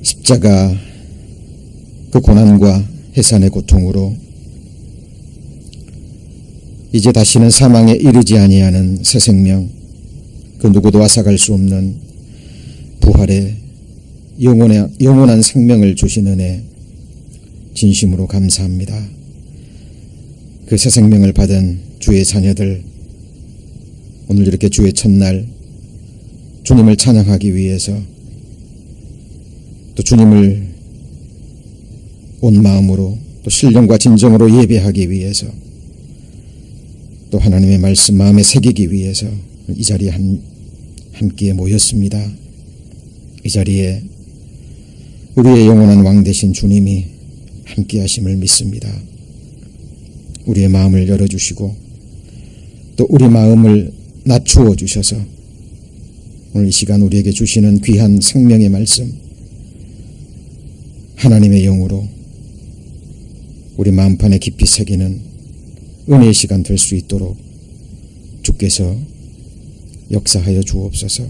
십자가 그 고난과 해산의 고통으로 이제 다시는 사망에 이르지 아니하는 새 생명, 그 누구도 앗아갈 수 없는 부활의 영원한 생명을 주신 은혜 진심으로 감사합니다. 그 새 생명을 받은 주의 자녀들, 오늘 이렇게 주의 첫날 주님을 찬양하기 위해서, 또 주님을 온 마음으로 또 신령과 진정으로 예배하기 위해서, 또 하나님의 말씀 마음에 새기기 위해서 이 자리에 함께 모였습니다. 이 자리에 우리의 영원한 왕 되신 주님이 함께 하심을 믿습니다. 우리의 마음을 열어주시고 또 우리 마음을 낮추어 주셔서 오늘 이 시간 우리에게 주시는 귀한 생명의 말씀, 하나님의 영으로 우리 마음판에 깊이 새기는 은혜의 시간 될 수 있도록 주께서 역사하여 주옵소서.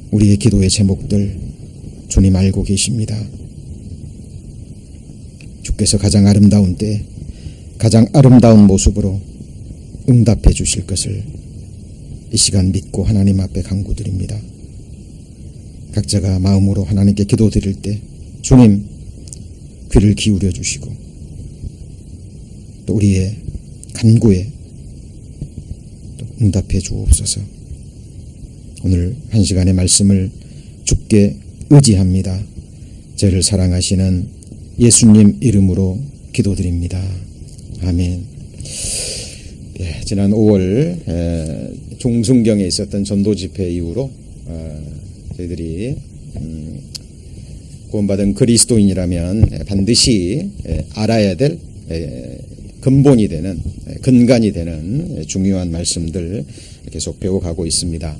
우리의 기도의 제목들 주님 알고 계십니다. 주께서 가장 아름다운 때 가장 아름다운 모습으로 응답해 주실 것을 이 시간 믿고 하나님 앞에 간구드립니다. 각자가 마음으로 하나님께 기도드릴 때 주님 귀를 기울여 주시고 또 우리의 간구에 또 응답해 주옵소서. 오늘 한 시간의 말씀을 주께 의지합니다. 저를 사랑하시는 예수님 이름으로 기도드립니다. 아멘. 예, 지난 5월 종순경에 있었던 전도 집회 이후로 저희들이 구원받은 그리스도인이라면 반드시 알아야 될 근본이 되는, 근간이 되는 중요한 말씀들 계속 배워가고 있습니다.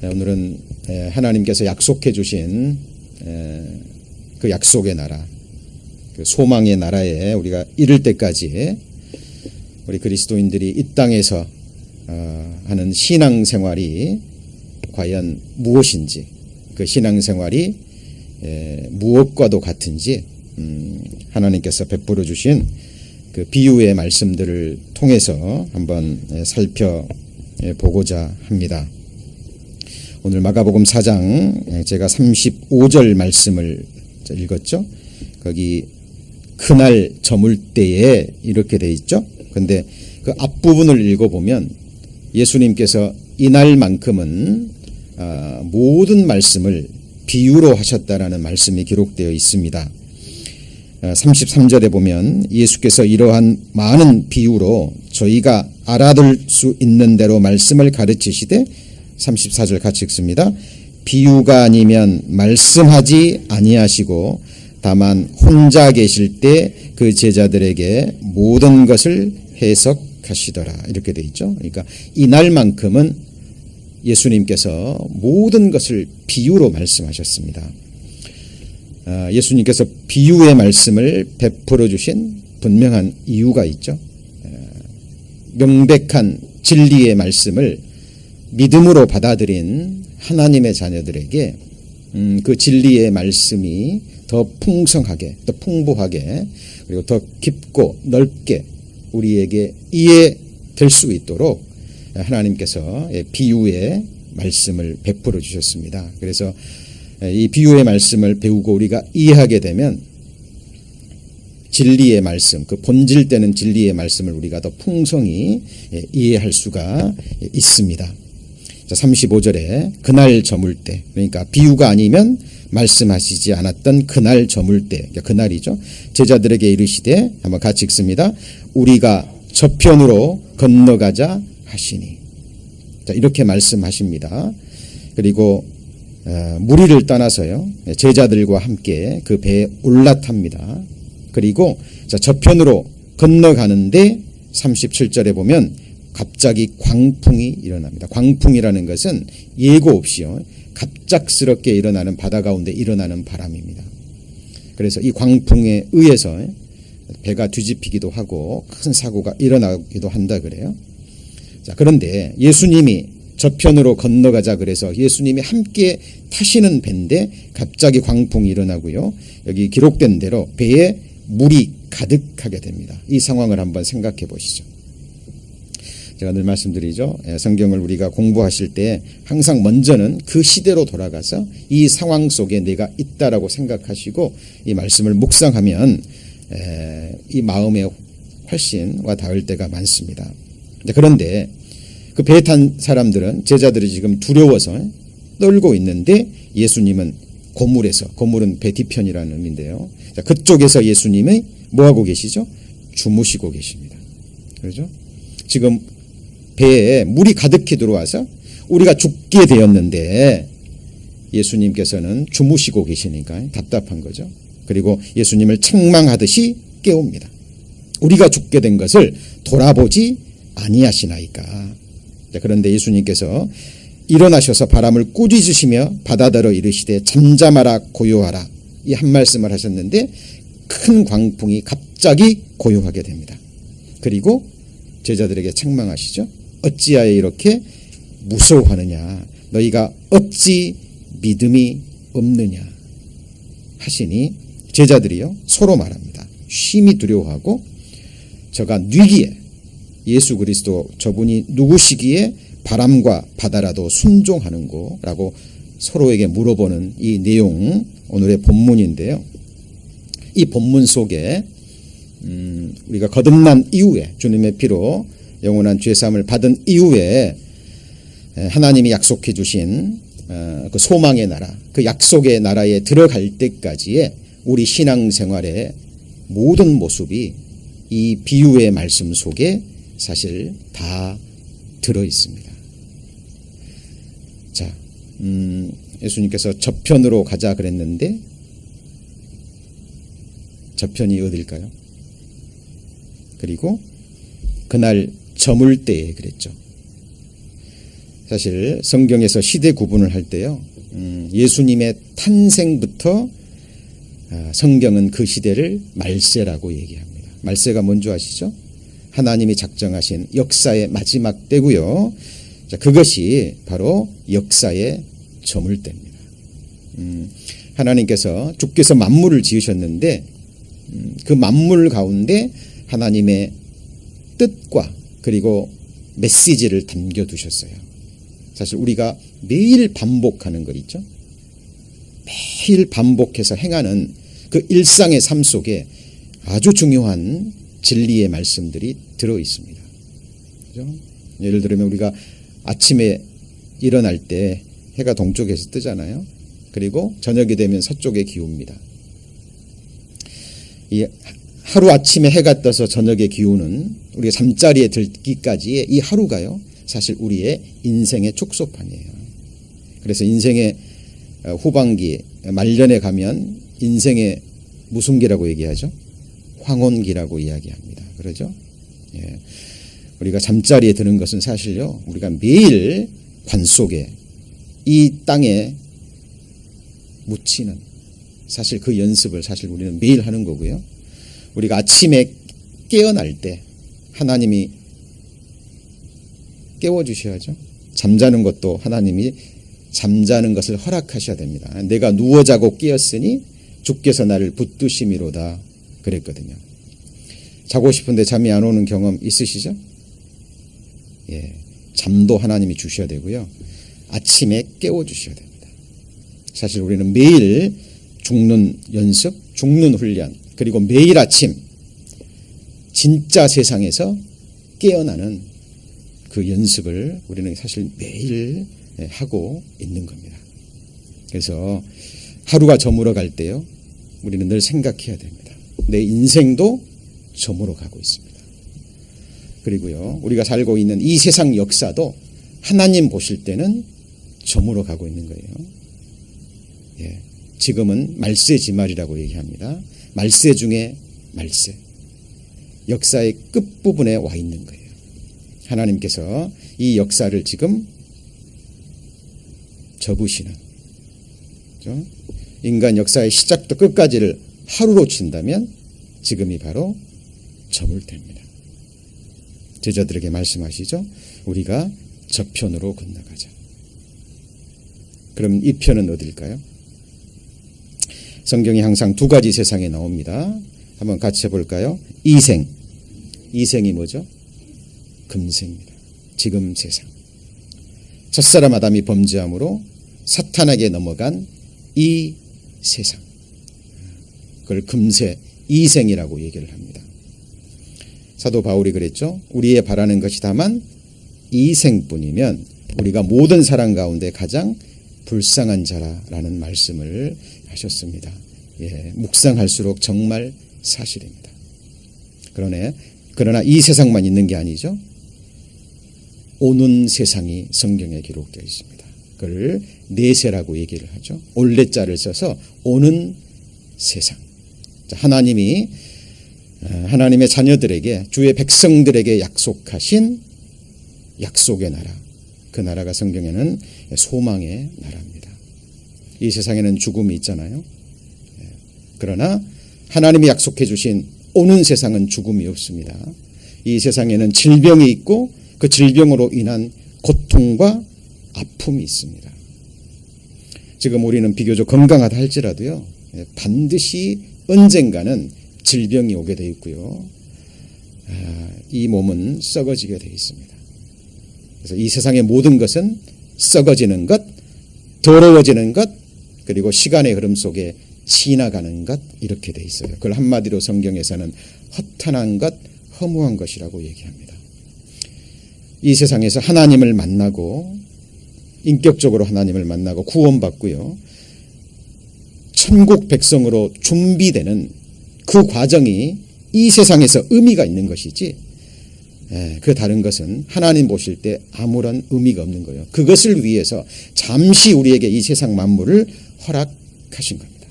오늘은 하나님께서 약속해 주신 그 약속의 나라, 그 소망의 나라에 우리가 이를 때까지 우리 그리스도인들이 이 땅에서 하는 신앙생활이 과연 무엇인지, 그 신앙생활이 무엇과도 같은지 하나님께서 베풀어 주신 그 비유의 말씀들을 통해서 한번 살펴보고자 합니다. 오늘 마가복음 4장 제가 35절 말씀을 읽었죠. 거기 그날 저물 때에 이렇게 돼 있죠. 근데 그 앞부분을 읽어보면 예수님께서 이날만큼은 모든 말씀을 비유로 하셨다라는 말씀이 기록되어 있습니다. 33절에 보면 예수께서 이러한 많은 비유로 저희가 알아들 수 있는 대로 말씀을 가르치시되, 34절 같이 읽습니다. 비유가 아니면 말씀하지 아니하시고 다만 혼자 계실 때 그 제자들에게 모든 것을 해석하시더라. 이렇게 돼 있죠. 그러니까 이날만큼은 예수님께서 모든 것을 비유로 말씀하셨습니다. 예수님께서 비유의 말씀을 베풀어 주신 분명한 이유가 있죠. 명백한 진리의 말씀을 믿음으로 받아들인 하나님의 자녀들에게 그 진리의 말씀이 더 풍성하게, 더 풍부하게, 그리고 더 깊고 넓게 우리에게 이해될 수 있도록 하나님께서 비유의 말씀을 베풀어 주셨습니다. 그래서 이 비유의 말씀을 배우고 우리가 이해하게 되면 진리의 말씀, 그 본질되는 진리의 말씀을 우리가 더 풍성히 이해할 수가 있습니다. 자, 35절에 그날 저물 때, 그러니까 비유가 아니면 말씀하시지 않았던 그날 저물 때, 그러니까 그날이죠. 제자들에게 이르시되, 한번 같이 읽습니다. 우리가 저편으로 건너가자 하시니. 자, 이렇게 말씀하십니다. 그리고 무리를 떠나서요, 제자들과 함께 그 배에 올라탑니다. 그리고 자, 저편으로 건너가는데 37절에 보면 갑자기 광풍이 일어납니다. 광풍이라는 것은 예고 없이요, 갑작스럽게 일어나는, 바다 가운데 일어나는 바람입니다. 그래서 이 광풍에 의해서 배가 뒤집히기도 하고 큰 사고가 일어나기도 한다 그래요. 자, 그런데 예수님이 저편으로 건너가자 그래서 예수님이 함께 타시는 배인데 갑자기 광풍이 일어나고요. 여기 기록된 대로 배에 물이 가득하게 됩니다. 이 상황을 한번 생각해 보시죠. 제가 늘 말씀드리죠. 성경을 우리가 공부하실 때 항상 먼저는 그 시대로 돌아가서 이 상황 속에 내가 있다라고 생각하시고 이 말씀을 묵상하면 이 마음에 훨씬 와 닿을 때가 많습니다. 그런데 그 배에 탄 사람들은 제자들이 지금 두려워서 떨고 있는데 예수님은 고물에서, 고물은 배 뒤편이라는 의미인데요. 그쪽에서 예수님이 뭐하고 계시죠? 주무시고 계십니다. 그렇죠? 지금 배에 물이 가득히 들어와서 우리가 죽게 되었는데 예수님께서는 주무시고 계시니까 답답한 거죠. 그리고 예수님을 책망하듯이 깨웁니다. 우리가 죽게 된 것을 돌아보지 아니하시나이까. 그런데 예수님께서 일어나셔서 바람을 꾸짖으시며 바다더러 이르시되 잠잠하라 고요하라 이 한 말씀을 하셨는데 큰 광풍이 갑자기 고요하게 됩니다. 그리고 제자들에게 책망하시죠. 어찌하여 이렇게 무서워하느냐 너희가 어찌 믿음이 없느냐 하시니 제자들이요 서로 말합니다. 심히 두려워하고 저가 뉘기에 예수 그리스도 저분이 누구시기에 바람과 바다라도 순종하는고 라고 서로에게 물어보는 이 내용 오늘의 본문인데요. 이 본문 속에 우리가 거듭난 이후에 주님의 피로 영원한 죄사함을 받은 이후에 하나님이 약속해 주신 그 소망의 나라 그 약속의 나라에 들어갈 때까지의 우리 신앙생활의 모든 모습이 이 비유의 말씀 속에 사실 다 들어 있습니다. 자, 예수님께서 저편으로 가자 그랬는데 저편이 어딜까요? 그리고 그날 저물 때에 그랬죠. 사실 성경에서 시대 구분을 할 때요. 예수님의 탄생부터 성경은 그 시대를 말세라고 얘기합니다. 말세가 뭔지 아시죠? 하나님이 작정하신 역사의 마지막 때고요. 자, 그것이 바로 역사의 저물 때입니다. 하나님께서 주께서 만물을 지으셨는데 그 만물 가운데 하나님의 뜻과 그리고 메시지를 담겨두셨어요. 사실 우리가 매일 반복하는 것 있죠. 매일 반복해서 행하는 그 일상의 삶 속에 아주 중요한 진리의 말씀들이 들어 있습니다. 그렇죠? 예를 들면 우리가 아침에 일어날 때 해가 동쪽에서 뜨잖아요. 그리고 저녁이 되면 서쪽에 기웁니다. 이 하루 아침에 해가 떠서 저녁에 기우는 우리가 잠자리에 들기까지의 이 하루가요. 사실 우리의 인생의 촉소판이에요. 그래서 인생의 후반기 말년에 가면 인생의 무슨 기라고 얘기하죠? 황혼기라고 이야기합니다. 그러죠? 예. 우리가 잠자리에 드는 것은 사실요. 우리가 매일 관 속에 이 땅에 묻히는 사실 그 연습을 사실 우리는 매일 하는 거고요. 우리가 아침에 깨어날 때 하나님이 깨워주셔야죠. 잠자는 것도 하나님이 잠자는 것을 허락하셔야 됩니다. 내가 누워 자고 깨었으니 주께서 나를 붙드심이로다 그랬거든요. 자고 싶은데 잠이 안 오는 경험 있으시죠? 예, 잠도 하나님이 주셔야 되고요. 아침에 깨워주셔야 됩니다. 사실 우리는 매일 죽는 연습, 죽는 훈련, 그리고 매일 아침 진짜 세상에서 깨어나는 그 연습을 우리는 사실 매일 하고 있는 겁니다. 그래서 하루가 저물어 갈 때요. 우리는 늘 생각해야 됩니다. 내 인생도 저물어 가고 있습니다. 그리고요. 우리가 살고 있는 이 세상 역사도 하나님 보실 때는 저물어 가고 있는 거예요. 예. 지금은 말세지말이라고 얘기합니다. 말세 중에 말세. 역사의 끝부분에 와 있는 거예요. 하나님께서 이 역사를 지금 접으시는, 그렇죠? 인간 역사의 시작부터 끝까지를 하루로 친다면 지금이 바로 저물 때입니다. 제자들에게 말씀하시죠. 우리가 저편으로 건너가자. 그럼 이 편은 어딜까요? 성경이 항상 두 가지 세상에 나옵니다. 한번 같이 해볼까요? 이생. 이생이 뭐죠? 금생입니다. 지금 세상. 첫사람 아담이 범죄함으로 사탄에게 넘어간 이 세상. 그걸 금세 이생이라고 얘기를 합니다. 사도 바울이 그랬죠. 우리의 바라는 것이 다만 이생뿐이면 우리가 모든 사람 가운데 가장 불쌍한 자라라는 말씀을 하셨습니다. 예, 묵상할수록 정말 사실입니다. 그러나 이 세상만 있는 게 아니죠. 오는 세상이 성경에 기록되어 있습니다. 그걸 내세라고 얘기를 하죠. 올레자를 써서 오는 세상. 하나님이 하나님의 자녀들에게, 주의 백성들에게 약속하신 약속의 나라, 그 나라가 성경에는 소망의 나라입니다. 이 세상에는 죽음이 있잖아요. 그러나 하나님이 약속해 주신 오는 세상은 죽음이 없습니다. 이 세상에는 질병이 있고 그 질병으로 인한 고통과 아픔이 있습니다. 지금 우리는 비교적 건강하다 할지라도요, 반드시 언젠가는 질병이 오게 되어 있고요. 이 몸은 썩어지게 되어 있습니다. 그래서 이 세상의 모든 것은 썩어지는 것, 더러워지는 것, 그리고 시간의 흐름 속에 지나가는 것, 이렇게 되어 있어요. 그걸 한마디로 성경에서는 허탄한 것, 허무한 것이라고 얘기합니다. 이 세상에서 하나님을 만나고, 인격적으로 하나님을 만나고 구원받고요, 천국 백성으로 준비되는 그 과정이 이 세상에서 의미가 있는 것이지, 그 다른 것은 하나님 보실 때 아무런 의미가 없는 거예요. 그것을 위해서 잠시 우리에게 이 세상 만물을 허락하신 겁니다.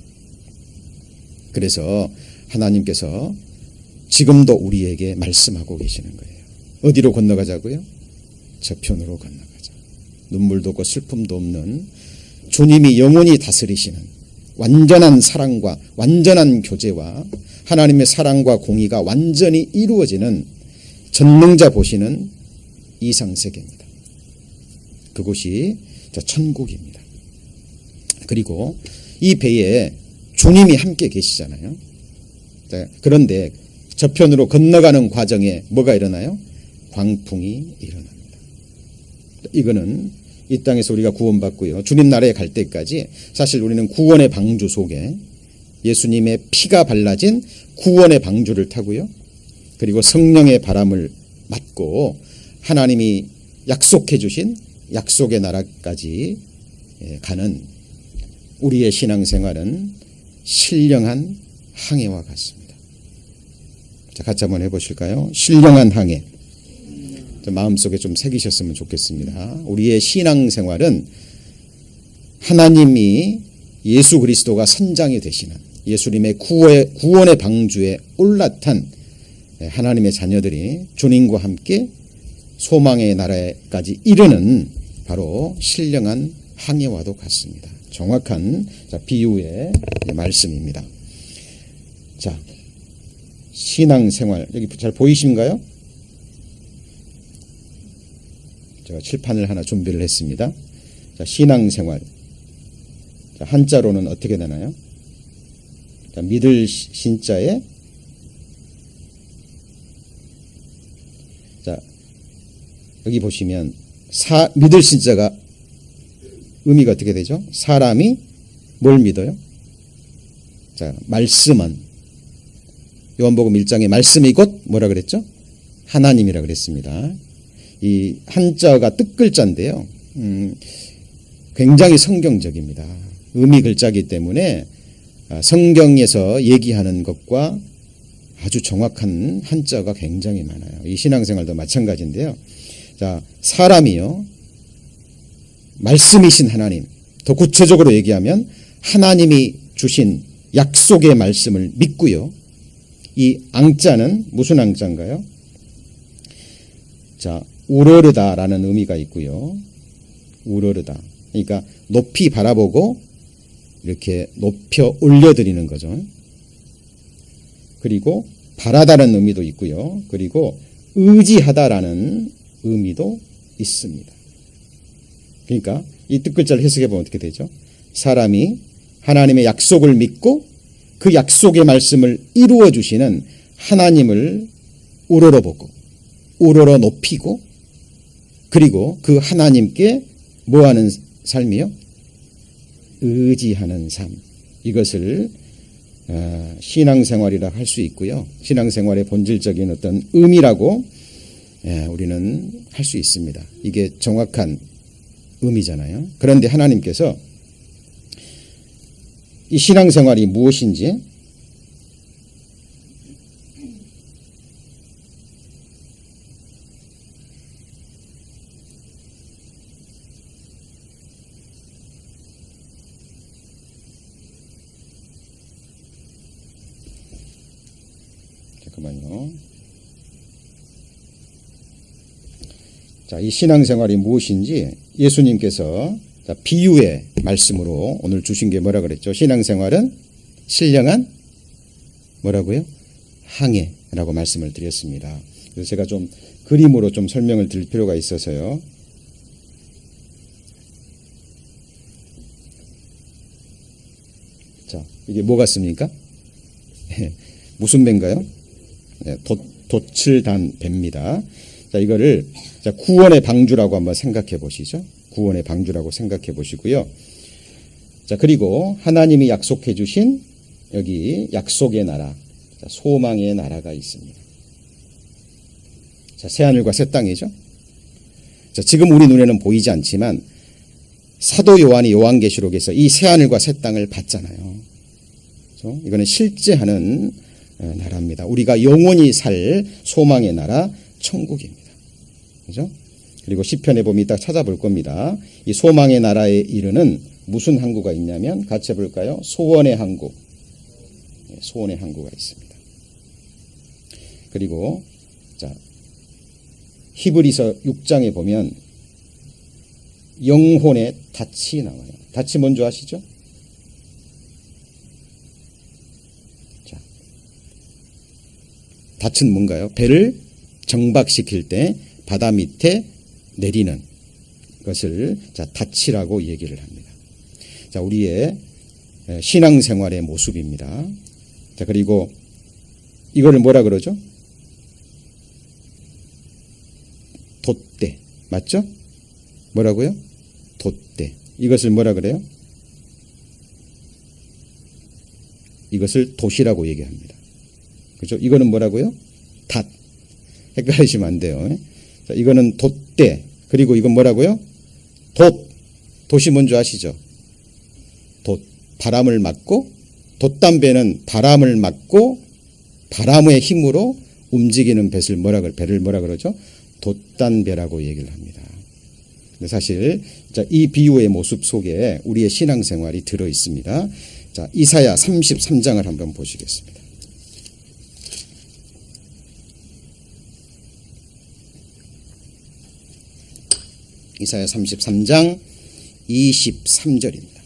그래서 하나님께서 지금도 우리에게 말씀하고 계시는 거예요. 어디로 건너가자고요? 저편으로 건너가자. 눈물도 없고 슬픔도 없는 주님이 영원히 다스리시는 완전한 사랑과 완전한 교제와 하나님의 사랑과 공의가 완전히 이루어지는 전능자 보시는 이상세계입니다. 그곳이 천국입니다. 그리고 이 배에 주님이 함께 계시잖아요. 그런데 저편으로 건너가는 과정에 뭐가 일어나요? 광풍이 일어납니다. 이거는 이 땅에서 우리가 구원받고요, 주님 나라에 갈 때까지 사실 우리는 구원의 방주 속에 예수님의 피가 발라진 구원의 방주를 타고요, 그리고 성령의 바람을 맞고 하나님이 약속해 주신 약속의 나라까지 가는 우리의 신앙생활은 신령한 항해와 같습니다. 자, 같이 한번 해보실까요? 신령한 항해. 마음속에 좀 새기셨으면 좋겠습니다. 우리의 신앙생활은 하나님이 예수 그리스도가 선장이 되시는 예수님의 구원의 방주에 올라탄 하나님의 자녀들이 주님과 함께 소망의 나라에까지 이르는 바로 신령한 항해와도 같습니다. 정확한 비유의 말씀입니다. 자, 신앙생활 여기 잘 보이신가요? 제가 칠판을 하나 준비를 했습니다. 자, 신앙생활. 자, 한자로는 어떻게 되나요? 자, 믿을 신자에, 자, 여기 보시면 믿을 신자가 의미가 어떻게 되죠? 사람이 뭘 믿어요? 자, 말씀은 요한복음 1장의 말씀이 곧 뭐라 그랬죠? 하나님이라 그랬습니다. 이 한자가 뜻글자인데요. 굉장히 성경적입니다. 의미 글자이기 때문에 성경에서 얘기하는 것과 아주 정확한 한자가 굉장히 많아요. 이 신앙생활도 마찬가지인데요. 자, 사람이요, 말씀이신 하나님, 더 구체적으로 얘기하면 하나님이 주신 약속의 말씀을 믿고요. 이 앙자는 무슨 앙자인가요? 자, 우러르다라는 의미가 있고요. 우러르다. 그러니까 높이 바라보고 이렇게 높여 올려드리는 거죠. 그리고 바라다는 의미도 있고요. 그리고 의지하다라는 의미도 있습니다. 그러니까 이 뜻글자를 해석해 보면 어떻게 되죠? 사람이 하나님의 약속을 믿고 그 약속의 말씀을 이루어 주시는 하나님을 우러러보고 우러러 높이고 그리고 그 하나님께 뭐하는 삶이요? 의지하는 삶. 이것을 신앙생활이라 할 수 있고요. 신앙생활의 본질적인 어떤 의미라고 우리는 할 수 있습니다. 이게 정확한 의미잖아요. 그런데 하나님께서 이 신앙생활이 무엇인지 잠깐만요. 자, 이 신앙생활이 무엇인지 예수님께서 비유의 말씀으로 오늘 주신 게 뭐라 그랬죠? 신앙생활은 신령한 뭐라고요? 항해라고 말씀을 드렸습니다. 그래서 제가 좀 그림으로 좀 설명을 드릴 필요가 있어서요. 자, 이게 뭐 같습니까? 무슨 배인가요? 돛을 단 배입니다. 자, 이거를 구원의 방주라고 한번 생각해 보시죠. 구원의 방주라고 생각해 보시고요. 자, 그리고 하나님이 약속해 주신 여기 약속의 나라, 소망의 나라가 있습니다. 자, 새하늘과 새 땅이죠. 자, 지금 우리 눈에는 보이지 않지만 사도 요한이 요한계시록에서 이 새하늘과 새 땅을 봤잖아요. 그렇죠? 이거는 실제 하는 나라입니다. 우리가 영원히 살 소망의 나라, 천국입니다. 그죠? 그리고 시편에 보면 이따 찾아볼 겁니다. 이 소망의 나라에 이르는 무슨 항구가 있냐면 같이 해볼까요? 소원의 항구. 소원의 항구가 있습니다. 그리고 자, 히브리서 6장에 보면 영혼의 닻이 나와요. 닻이 뭔지 아시죠? 자, 닻은 뭔가요? 배를 정박시킬 때 바다 밑에 내리는 것을 자, 닻이라고 얘기를 합니다. 자, 우리의 신앙생활의 모습입니다. 자, 그리고 이거를 뭐라 그러죠? 돛대. 맞죠? 뭐라고요? 돛대. 이것을 뭐라 그래요? 이것을 돛이라고 얘기합니다. 그렇죠? 이거는 뭐라고요? 닷. 헷갈리시면 안 돼요. 자, 이거는 돛대. 그리고 이건 뭐라고요? 돛. 돛이 뭔지 아시죠? 돛. 바람을 막고 돛담배는 바람을 막고 바람의 힘으로 움직이는 배를 뭐라 그러죠? 돛단배라고 얘기를 합니다. 근데 사실 자, 이 비유의 모습 속에 우리의 신앙생활이 들어 있습니다. 자, 이사야 33장을 한번 보시겠습니다. 이사야 33장 23절입니다.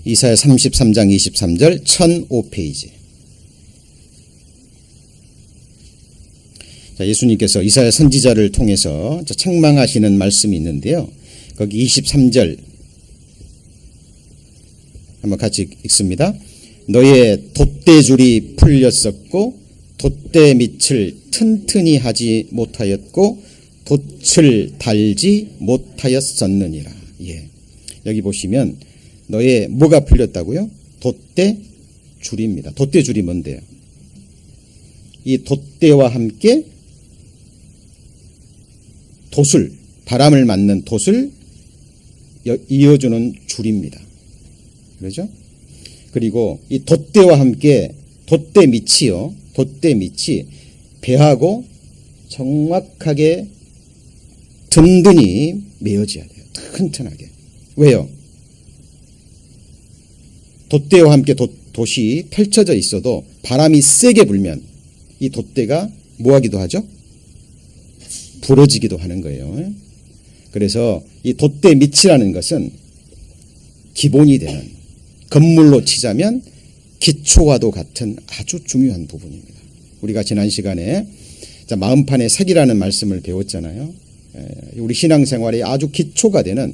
이사야 33장 23절 1005페이지. 자, 예수님께서 이사야 선지자를 통해서 책망하시는 말씀이 있는데요. 거기 23절 한번 같이 읽습니다. 너의 돛대줄이 풀렸었고 돛대 밑을 튼튼히 하지 못하였고 돛을 달지 못하였었느니라. 예. 여기 보시면 너의 뭐가 풀렸다고요? 돛대줄입니다. 돛대줄이 뭔데요? 이 돛대와 함께 돛을, 바람을 맞는 돛을 이어주는 줄입니다. 그렇죠? 그리고 이 돛대와 함께 돛대 밑이요. 돛대 밑이 배하고 정확하게 든든히 메어져야 돼요. 튼튼하게. 왜요? 돛대와 함께 돛이 펼쳐져 있어도 바람이 세게 불면 이 돛대가 뭐하기도 하죠? 부러지기도 하는 거예요. 그래서 이 돛대 밑이라는 것은 기본이 되는, 건물로 치자면 기초와도 같은 아주 중요한 부분입니다. 우리가 지난 시간에 자, 마음판에 색이라는 말씀을 배웠잖아요. 우리 신앙생활의 아주 기초가 되는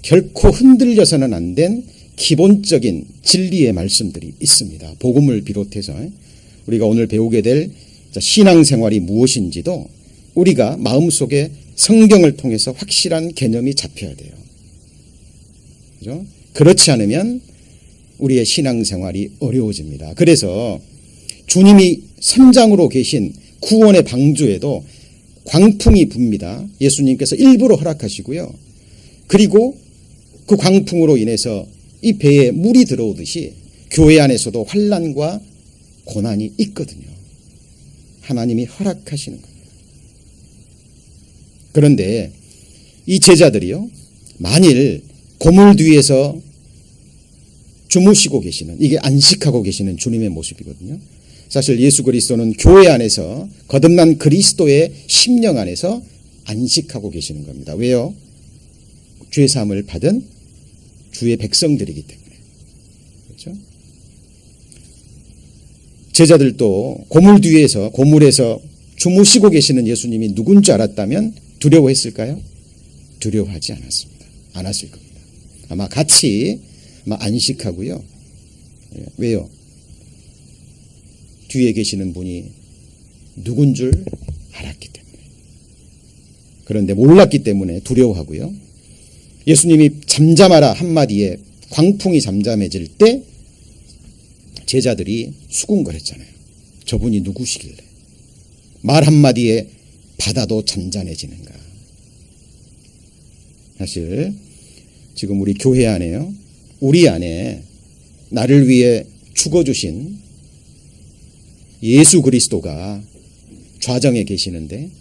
결코 흔들려서는 안 된 기본적인 진리의 말씀들이 있습니다. 복음을 비롯해서 우리가 오늘 배우게 될 신앙생활이 무엇인지도 우리가 마음속에 성경을 통해서 확실한 개념이 잡혀야 돼요. 그렇죠? 그렇지 않으면 우리의 신앙생활이 어려워집니다. 그래서 주님이 선장으로 계신 구원의 방주에도 광풍이 붑니다. 예수님께서 일부러 허락하시고요. 그리고 그 광풍으로 인해서 이 배에 물이 들어오듯이 교회 안에서도 환난과 고난이 있거든요. 하나님이 허락하시는 겁니다. 그런데 이 제자들이요, 만일 고물 뒤에서 주무시고 계시는, 이게 안식하고 계시는 주님의 모습이거든요. 사실 예수 그리스도는 교회 안에서 거듭난 그리스도의 심령 안에서 안식하고 계시는 겁니다. 왜요? 죄사함을 받은 주의 백성들이기 때문에. 그렇죠? 제자들도 고물 뒤에서, 고물에서 주무시고 계시는 예수님이 누군 줄 알았다면 두려워했을까요? 두려워하지 않았습니다. 않았을 겁니다. 아마 같이 안식하고요. 왜요? 뒤에 계시는 분이 누군 줄 알았기 때문에. 그런데 몰랐기 때문에 두려워하고요. 예수님이 잠잠하라 한마디에 광풍이 잠잠해질 때 제자들이 수군거렸잖아요. 저분이 누구시길래 말 한마디에 바다도 잔잔해지는가. 사실 지금 우리 교회 안에요, 우리 안에 나를 위해 죽어주신 예수 그리스도가 좌정에 계시는데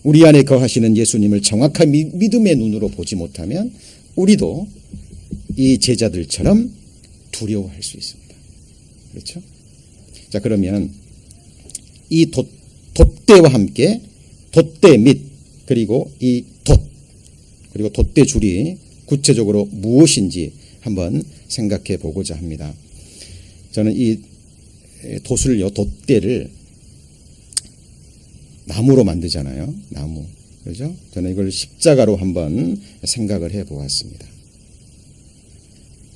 우리 안에 거하시는 예수님을 정확한 믿음의 눈으로 보지 못하면 우리도 이 제자들처럼 두려워할 수 있습니다. 그렇죠? 자, 그러면 이 돛대와 함께 돛대 밑 그리고 이 그리고 돛대 줄이 구체적으로 무엇인지 한번 생각해 보고자 합니다. 저는 이 돛대를 나무로 만들잖아요. 나무. 그죠? 저는 이걸 십자가로 한번 생각을 해 보았습니다.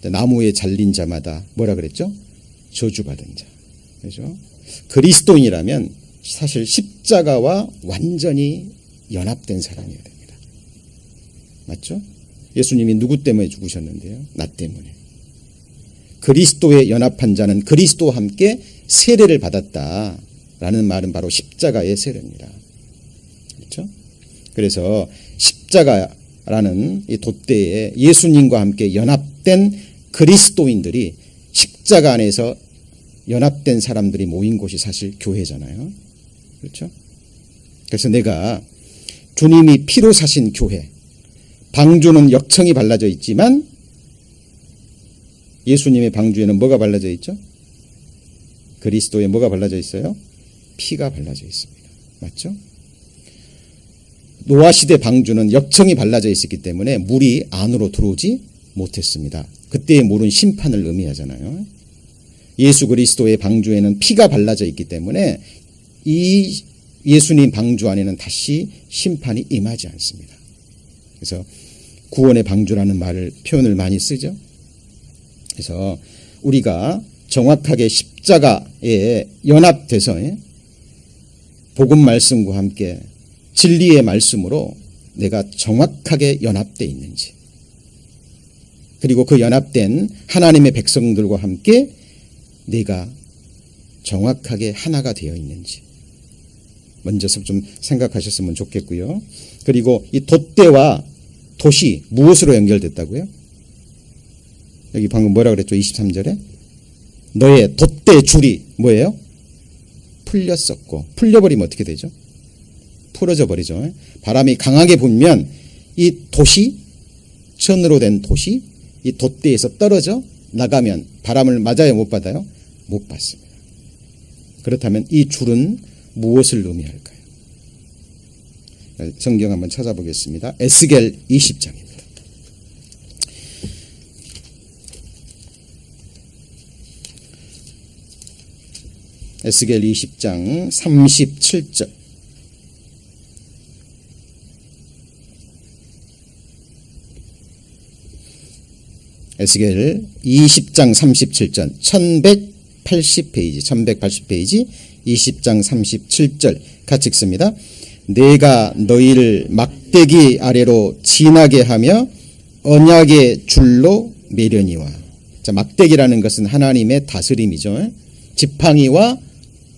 나무에 잘린 자마다 뭐라 그랬죠? 저주받은 자. 그죠? 그리스도인이라면 사실 십자가와 완전히 연합된 사람이어야 됩니다. 맞죠? 예수님이 누구 때문에 죽으셨는데요? 나 때문에. 그리스도에 연합한 자는 그리스도와 함께 세례를 받았다라는 말은 바로 십자가의 세례입니다. 그렇죠? 그래서 십자가라는 이 돛대에 예수님과 함께 연합된 그리스도인들이 십자가 안에서 연합된 사람들이 모인 곳이 사실 교회잖아요. 그렇죠? 그래서 내가 주님이 피로 사신 교회, 방주는 역청이 발라져 있지만 예수님의 방주에는 뭐가 발라져 있죠? 그리스도에 뭐가 발라져 있어요? 피가 발라져 있습니다. 맞죠? 노아시대 방주는 역청이 발라져 있었기 때문에 물이 안으로 들어오지 못했습니다. 그때의 물은 심판을 의미하잖아요. 예수 그리스도의 방주에는 피가 발라져 있기 때문에 이 예수님 방주 안에는 다시 심판이 임하지 않습니다. 그래서 구원의 방주라는 표현을 많이 쓰죠. 그래서 우리가 정확하게 십자가에 연합돼서 복음 말씀과 함께 진리의 말씀으로 내가 정확하게 연합되어 있는지, 그리고 그 연합된 하나님의 백성들과 함께 내가 정확하게 하나가 되어 있는지 먼저 좀 생각하셨으면 좋겠고요. 그리고 이 돛대와 돛이 무엇으로 연결됐다고요? 여기 방금 뭐라 그랬죠? 23절에 너의 돛대 줄이 뭐예요? 풀렸었고, 풀려버리면 어떻게 되죠? 풀어져 버리죠. 바람이 강하게 불면 이 돛이, 천으로 된 돛이 이 돛대에서 떨어져 나가면 바람을 맞아요? 못 받아요? 못 받습니다. 그렇다면 이 줄은 무엇을 의미할까요? 성경 한번 찾아보겠습니다. 에스겔 20장입니다. 에스겔 20장 37절. 에스겔 20장 37절 1180페이지 20장 37절 같이 읽습니다. 내가 너희를 막대기 아래로 지나게 하며 언약의 줄로 매려니와. 자, 막대기라는 것은 하나님의 다스림이죠. 지팡이와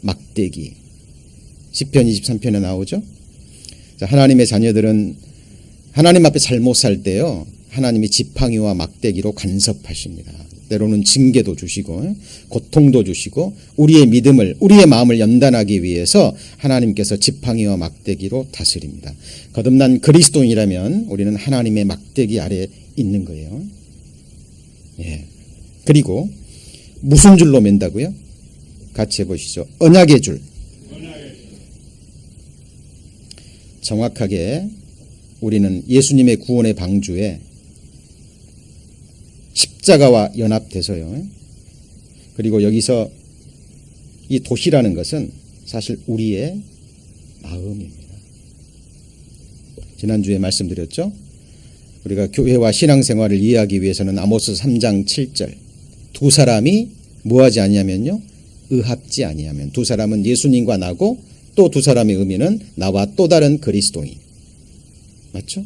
막대기. 시편 23편에 나오죠. 자, 하나님의 자녀들은 하나님 앞에 잘못 살 때요, 하나님이 지팡이와 막대기로 간섭하십니다. 때로는 징계도 주시고 고통도 주시고 우리의 믿음을, 우리의 마음을 연단하기 위해서 하나님께서 지팡이와 막대기로 다스립니다. 거듭난 그리스도인이라면 우리는 하나님의 막대기 아래 있는 거예요. 예. 그리고 무슨 줄로 맨다고요? 같이 해보시죠. 언약의 줄. 정확하게 우리는 예수님의 구원의 방주에 십자가와 연합돼서요. 그리고 여기서 이 도시라는 것은 사실 우리의 마음입니다. 지난주에 말씀드렸죠. 우리가 교회와 신앙생활을 이해하기 위해서는 아모스 3장 7절 두 사람이 뭐하지 아니하면요, 의합지 아니하면. 두 사람은 예수님과 나고 또 두 사람의 의미는 나와 또 다른 그리스도인. 맞죠?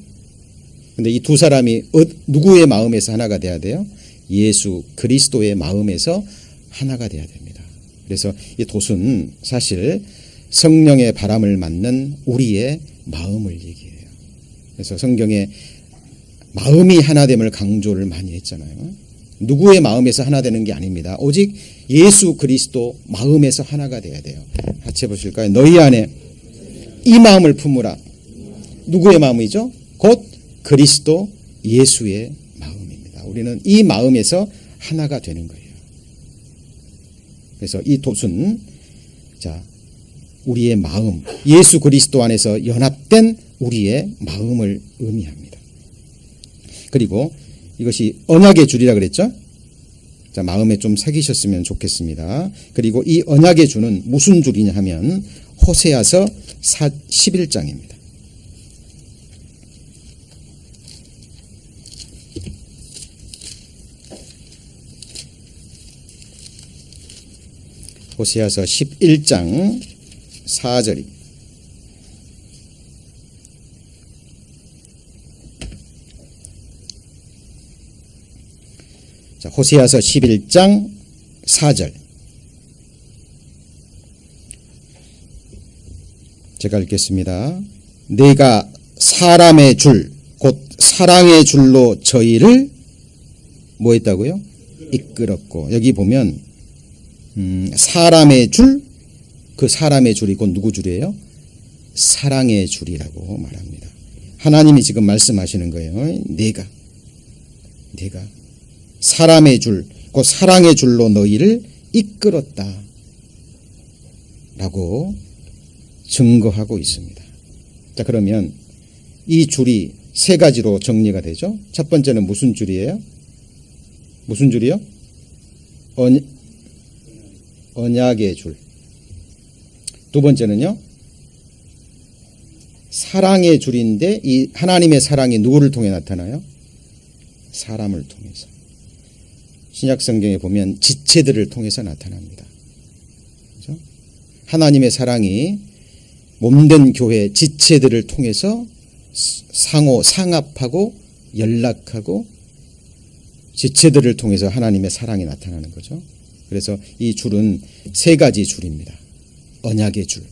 근데 이 두 사람이 누구의 마음에서 하나가 돼야 돼요? 예수 그리스도의 마음에서 하나가 돼야 됩니다. 그래서 이 돛은 사실 성령의 바람을 맞는 우리의 마음을 얘기해요. 그래서 성경에 마음이 하나됨을 강조를 많이 했잖아요. 누구의 마음에서 하나 되는 게 아닙니다. 오직 예수 그리스도 마음에서 하나가 돼야 돼요. 같이 해보실까요? 너희 안에 이 마음을 품으라. 누구의 마음이죠? 곧 그리스도 예수의 마음입니다. 우리는 이 마음에서 하나가 되는 거예요. 그래서 이 돛은 자, 우리의 마음, 예수 그리스도 안에서 연합된 우리의 마음을 의미합니다. 그리고 이것이 언약의 줄이라 그랬죠? 자, 마음에 좀 새기셨으면 좋겠습니다. 그리고 이 언약의 줄은 무슨 줄이냐 하면 호세아서 11장입니다. 호세아서 11장 4절입니다. 자, 호세아서 11장 4절. 제가 읽겠습니다. 내가 사람의 줄, 곧 사랑의 줄로 저희를 뭐 했다고요? 이끌었고. 여기 보면 사람의 줄, 그 사람의 줄이 곧 누구 줄이에요? 사랑의 줄이라고 말합니다. 하나님이 지금 말씀하시는 거예요. 내가 사람의 줄, 그 사랑의 줄로 너희를 이끌었다 라고 증거하고 있습니다. 자, 그러면 이 줄이 세 가지로 정리가 되죠. 첫 번째는 무슨 줄이에요? 무슨 줄이요? 언약의 줄. 두 번째는요, 사랑의 줄인데 이 하나님의 사랑이 누구를 통해 나타나요? 사람을 통해서. 신약 성경에 보면 지체들을 통해서 나타납니다. 그렇죠? 하나님의 사랑이 몸된 교회 지체들을 통해서 상합하고 연락하고 지체들을 통해서 하나님의 사랑이 나타나는 거죠. 그래서 이 줄은 세 가지 줄입니다. 언약의 줄.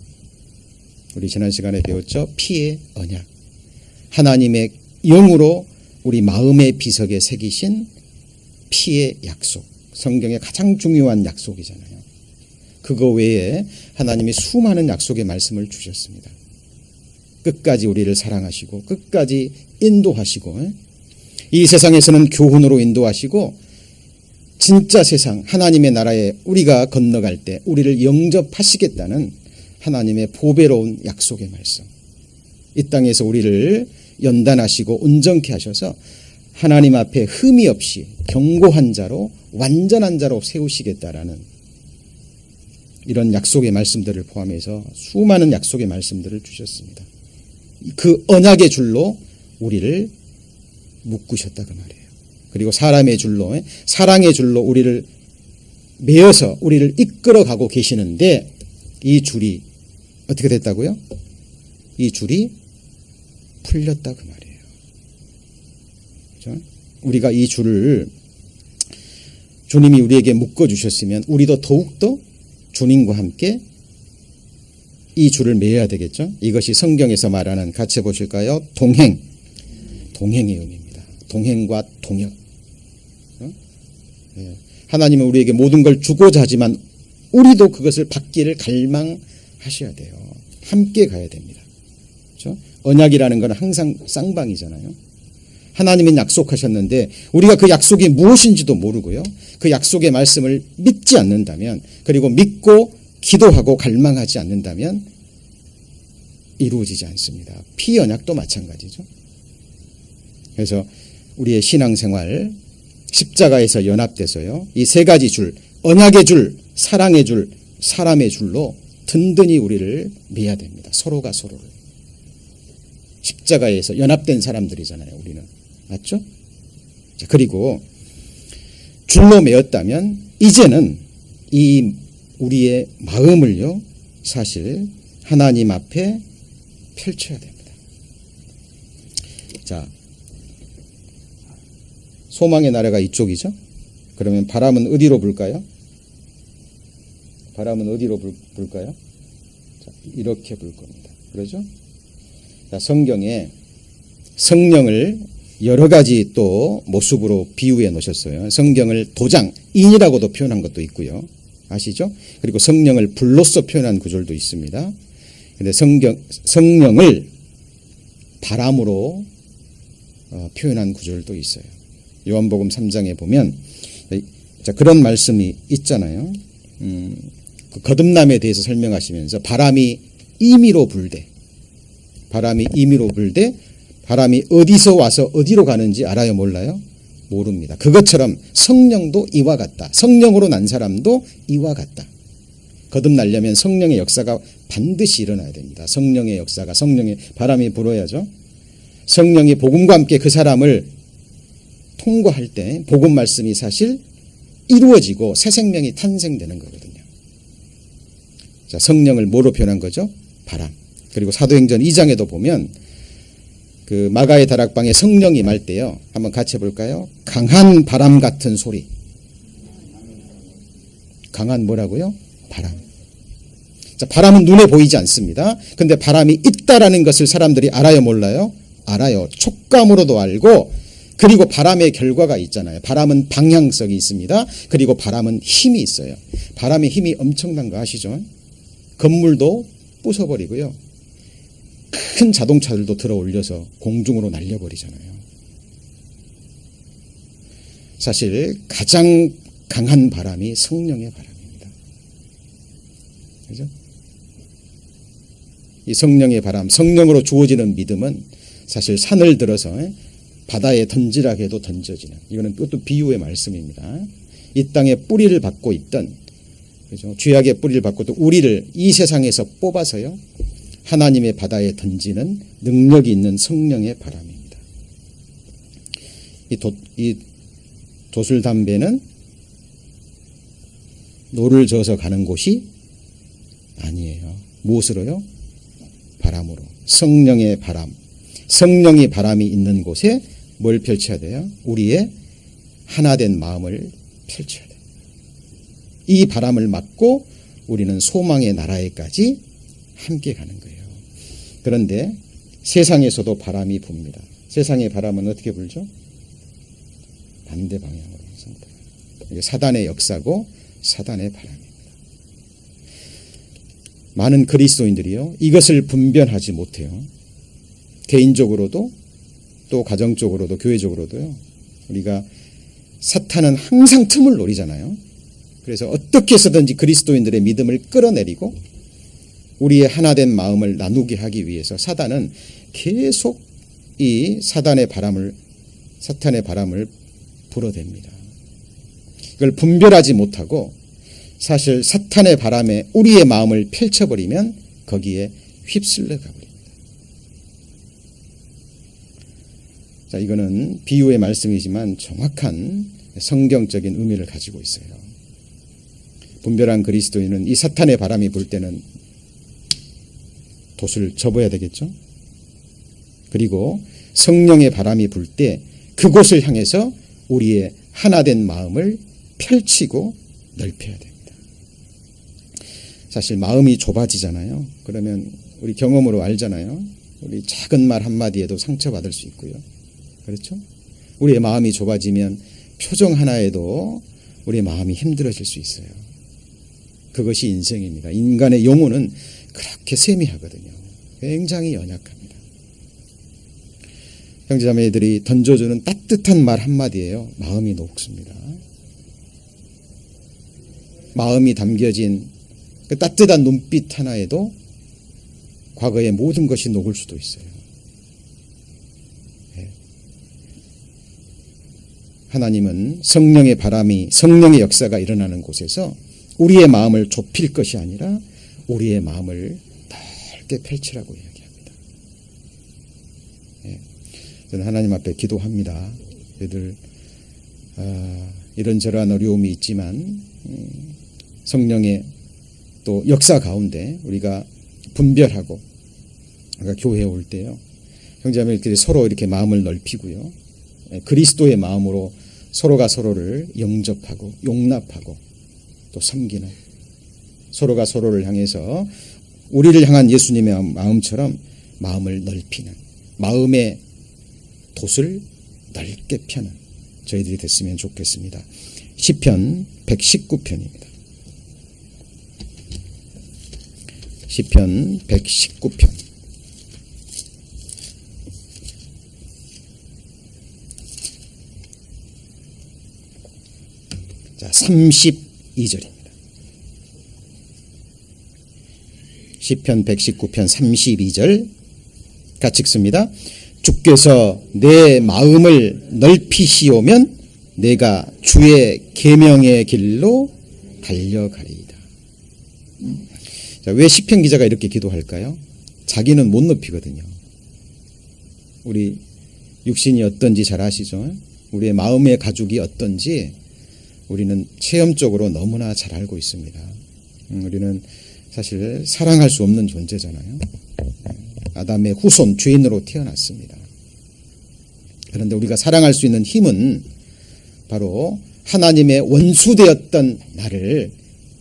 우리 지난 시간에 배웠죠? 피의 언약. 하나님의 영으로 우리 마음의 비석에 새기신 피의 약속. 성경의 가장 중요한 약속이잖아요. 그거 외에 하나님이 수많은 약속의 말씀을 주셨습니다. 끝까지 우리를 사랑하시고 끝까지 인도하시고 이 세상에서는 교훈으로 인도하시고 진짜 세상 하나님의 나라에 우리가 건너갈 때 우리를 영접하시겠다는 하나님의 보배로운 약속의 말씀. 이 땅에서 우리를 연단하시고 온전케 하셔서 하나님 앞에 흠이 없이 견고한 자로 완전한 자로 세우시겠다라는 이런 약속의 말씀들을 포함해서 수많은 약속의 말씀들을 주셨습니다. 그 언약의 줄로 우리를 묶으셨다 그 말이에요. 그리고 사람의 줄로, 사랑의 줄로 우리를 매어서 우리를 이끌어가고 계시는데 이 줄이 어떻게 됐다고요? 이 줄이 풀렸다 그 말이에요. 그렇죠? 우리가 이 줄을 주님이 우리에게 묶어주셨으면 우리도 더욱더 주님과 함께 이 줄을 매어야 되겠죠. 이것이 성경에서 말하는, 같이 보실까요? 동행의 의미입니다. 동행과 동역. 하나님은 우리에게 모든 걸 주고자 하지만 우리도 그것을 받기를 갈망하셔야 돼요. 함께 가야 됩니다. 그렇죠? 언약이라는 건 항상 쌍방이잖아요. 하나님은 약속하셨는데 우리가 그 약속이 무엇인지도 모르고요. 그 약속의 말씀을 믿지 않는다면, 그리고 믿고 기도하고 갈망하지 않는다면 이루어지지 않습니다. 피언약도 마찬가지죠. 그래서 우리의 신앙생활, 십자가에서 연합돼서요, 이 세 가지 줄, 언약의 줄, 사랑의 줄, 사람의 줄로 든든히 우리를 매야 됩니다. 서로가 서로를. 십자가에서 연합된 사람들이잖아요, 우리는. 맞죠? 자, 그리고 줄로 매었다면 이제는 이 우리의 마음을요, 사실 하나님 앞에 펼쳐야 됩니다. 자, 소망의 나라가 이쪽이죠? 그러면 바람은 어디로 불까요? 바람은 어디로 불까요? 자, 이렇게 불 겁니다. 그러죠? 자, 성경에 성령을 여러 가지 또 모습으로 비유해 놓으셨어요. 성경을 도장, 인이라고도 표현한 것도 있고요. 아시죠? 그리고 성령을 불로써 표현한 구절도 있습니다. 근데 성령을 바람으로 표현한 구절도 있어요. 요한복음 3장에 보면 자, 그런 말씀이 있잖아요. 그 거듭남에 대해서 설명하시면서 바람이 임의로 불되, 바람이 어디서 와서 어디로 가는지 알아요, 몰라요? 모릅니다. 그것처럼 성령도 이와 같다. 성령으로 난 사람도 이와 같다. 거듭나려면 성령의 역사가 반드시 일어나야 됩니다. 성령의 역사가, 성령의 바람이 불어야죠. 성령이 복음과 함께 그 사람을 통과할 때 복음 말씀이 사실 이루어지고 새 생명이 탄생되는 거거든요. 자, 성령을 뭐로 표현한 거죠? 바람. 그리고 사도행전 2장에도 보면 그 마가의 다락방에 성령이 말 때요, 한번 같이 해볼까요? 강한 바람 같은 소리. 강한 뭐라고요? 바람. 자, 바람은 눈에 보이지 않습니다. 근데 바람이 있다라는 것을 사람들이 알아요, 몰라요? 알아요. 촉감으로도 알고, 그리고 바람의 결과가 있잖아요. 바람은 방향성이 있습니다. 그리고 바람은 힘이 있어요. 바람의 힘이 엄청난 거 아시죠? 건물도 부숴버리고요, 큰 자동차들도 들어 올려서 공중으로 날려버리잖아요. 사실 가장 강한 바람이 성령의 바람입니다. 그죠? 이 성령의 바람, 성령으로 주어지는 믿음은 사실 산을 들어서 바다에 던지라 해도 던져지는, 이거는 그것도 비유의 말씀입니다. 이 땅에 뿌리를 받고 있던, 그죠? 죄악의 뿌리를 받고 또 우리를 이 세상에서 뽑아서요, 하나님의 바다에 던지는 능력이 있는 성령의 바람입니다. 이 도술담배는 노를 저어서 가는 곳이 아니에요. 무엇으로요? 바람으로. 성령의 바람. 성령의 바람이 있는 곳에 뭘 펼쳐야 돼요? 우리의 하나된 마음을 펼쳐야 돼요. 이 바람을 맞고 우리는 소망의 나라에까지 함께 가는 거예요. 그런데 세상에서도 바람이 붑니다. 세상의 바람은 어떻게 불죠? 반대 방향으로. 이게 사단의 역사고 사단의 바람입니다. 많은 그리스도인들이요, 이것을 분별하지 못해요. 개인적으로도 또 가정적으로도 교회적으로도요. 우리가 사탄은 항상 틈을 노리잖아요. 그래서 어떻게 해서든지 그리스도인들의 믿음을 끌어내리고 우리의 하나된 마음을 나누게 하기 위해서 사단은 계속 이 사탄의 바람을 불어댑니다. 이걸 분별하지 못하고 사실 사탄의 바람에 우리의 마음을 펼쳐버리면 거기에 휩쓸려 가버립니다. 자, 이거는 비유의 말씀이지만 정확한 성경적인 의미를 가지고 있어요. 분별한 그리스도인은 이 사탄의 바람이 불 때는 돛을 접어야 되겠죠. 그리고 성령의 바람이 불 때 그곳을 향해서 우리의 하나된 마음을 펼치고 넓혀야 됩니다. 사실 마음이 좁아지잖아요. 그러면 우리 경험으로 알잖아요. 우리 작은 말 한마디에도 상처받을 수 있고요. 그렇죠? 우리의 마음이 좁아지면 표정 하나에도 우리의 마음이 힘들어질 수 있어요. 그것이 인생입니다. 인간의 영혼은 그렇게 세미하거든요. 굉장히 연약합니다. 형제자매들이 던져주는 따뜻한 말 한마디예요. 마음이 녹습니다. 마음이 담겨진 그 따뜻한 눈빛 하나에도 과거의 모든 것이 녹을 수도 있어요. 하나님은 성령의 바람이, 성령의 역사가 일어나는 곳에서 우리의 마음을 좁힐 것이 아니라 우리의 마음을 넓게 펼치라고 이야기합니다. 저는 하나님 앞에 기도합니다. 저희들 이런저런 어려움이 있지만 성령의 또 역사 가운데 우리가 분별하고 우리가 교회에 올 때요. 형제자매들끼리 서로 이렇게 마음을 넓히고요. 그리스도의 마음으로 서로가 서로를 영접하고 용납하고 또 섬기는, 서로가 서로를 향해서 우리를 향한 예수님의 마음처럼 마음을 넓히는, 마음의 돛을 넓게 펴는 저희들이 됐으면 좋겠습니다. 시편 119편입니다. 시편 119편. 자, 32절입니다. 시편 119편 32절 같이 읽습니다. 주께서 내 마음을 넓히시오면 내가 주의 계명의 길로 달려가리이다. 자, 왜 시편 기자가 이렇게 기도할까요? 자기는 못 높이거든요. 우리 육신이 어떤지 잘 아시죠? 우리의 마음의 가죽이 어떤지 우리는 체험적으로 너무나 잘 알고 있습니다. 우리는 사실 사랑할 수 없는 존재잖아요. 아담의 후손, 죄인으로 태어났습니다. 그런데 우리가 사랑할 수 있는 힘은 바로 하나님의 원수되었던 나를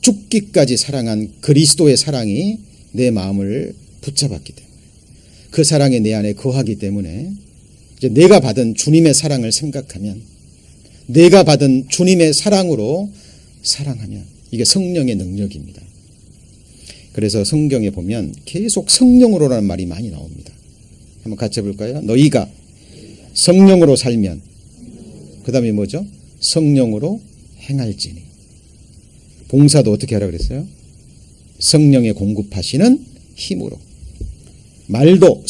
죽기까지 사랑한 그리스도의 사랑이 내 마음을 붙잡았기 때문에, 그 사랑이 내 안에 거하기 때문에 이제 내가 받은 주님의 사랑을 생각하면, 내가 받은 주님의 사랑으로 사랑하면 이게 성령의 능력입니다. 그래서 성경에 보면 계속 성령으로라는 말이 많이 나옵니다. 한번 같이 해볼까요? 너희가 성령으로 살면, 그 다음에 뭐죠? 성령으로 행할지니. 봉사도 어떻게 하라 그랬어요? 성령의 공급하시는 힘으로. 말도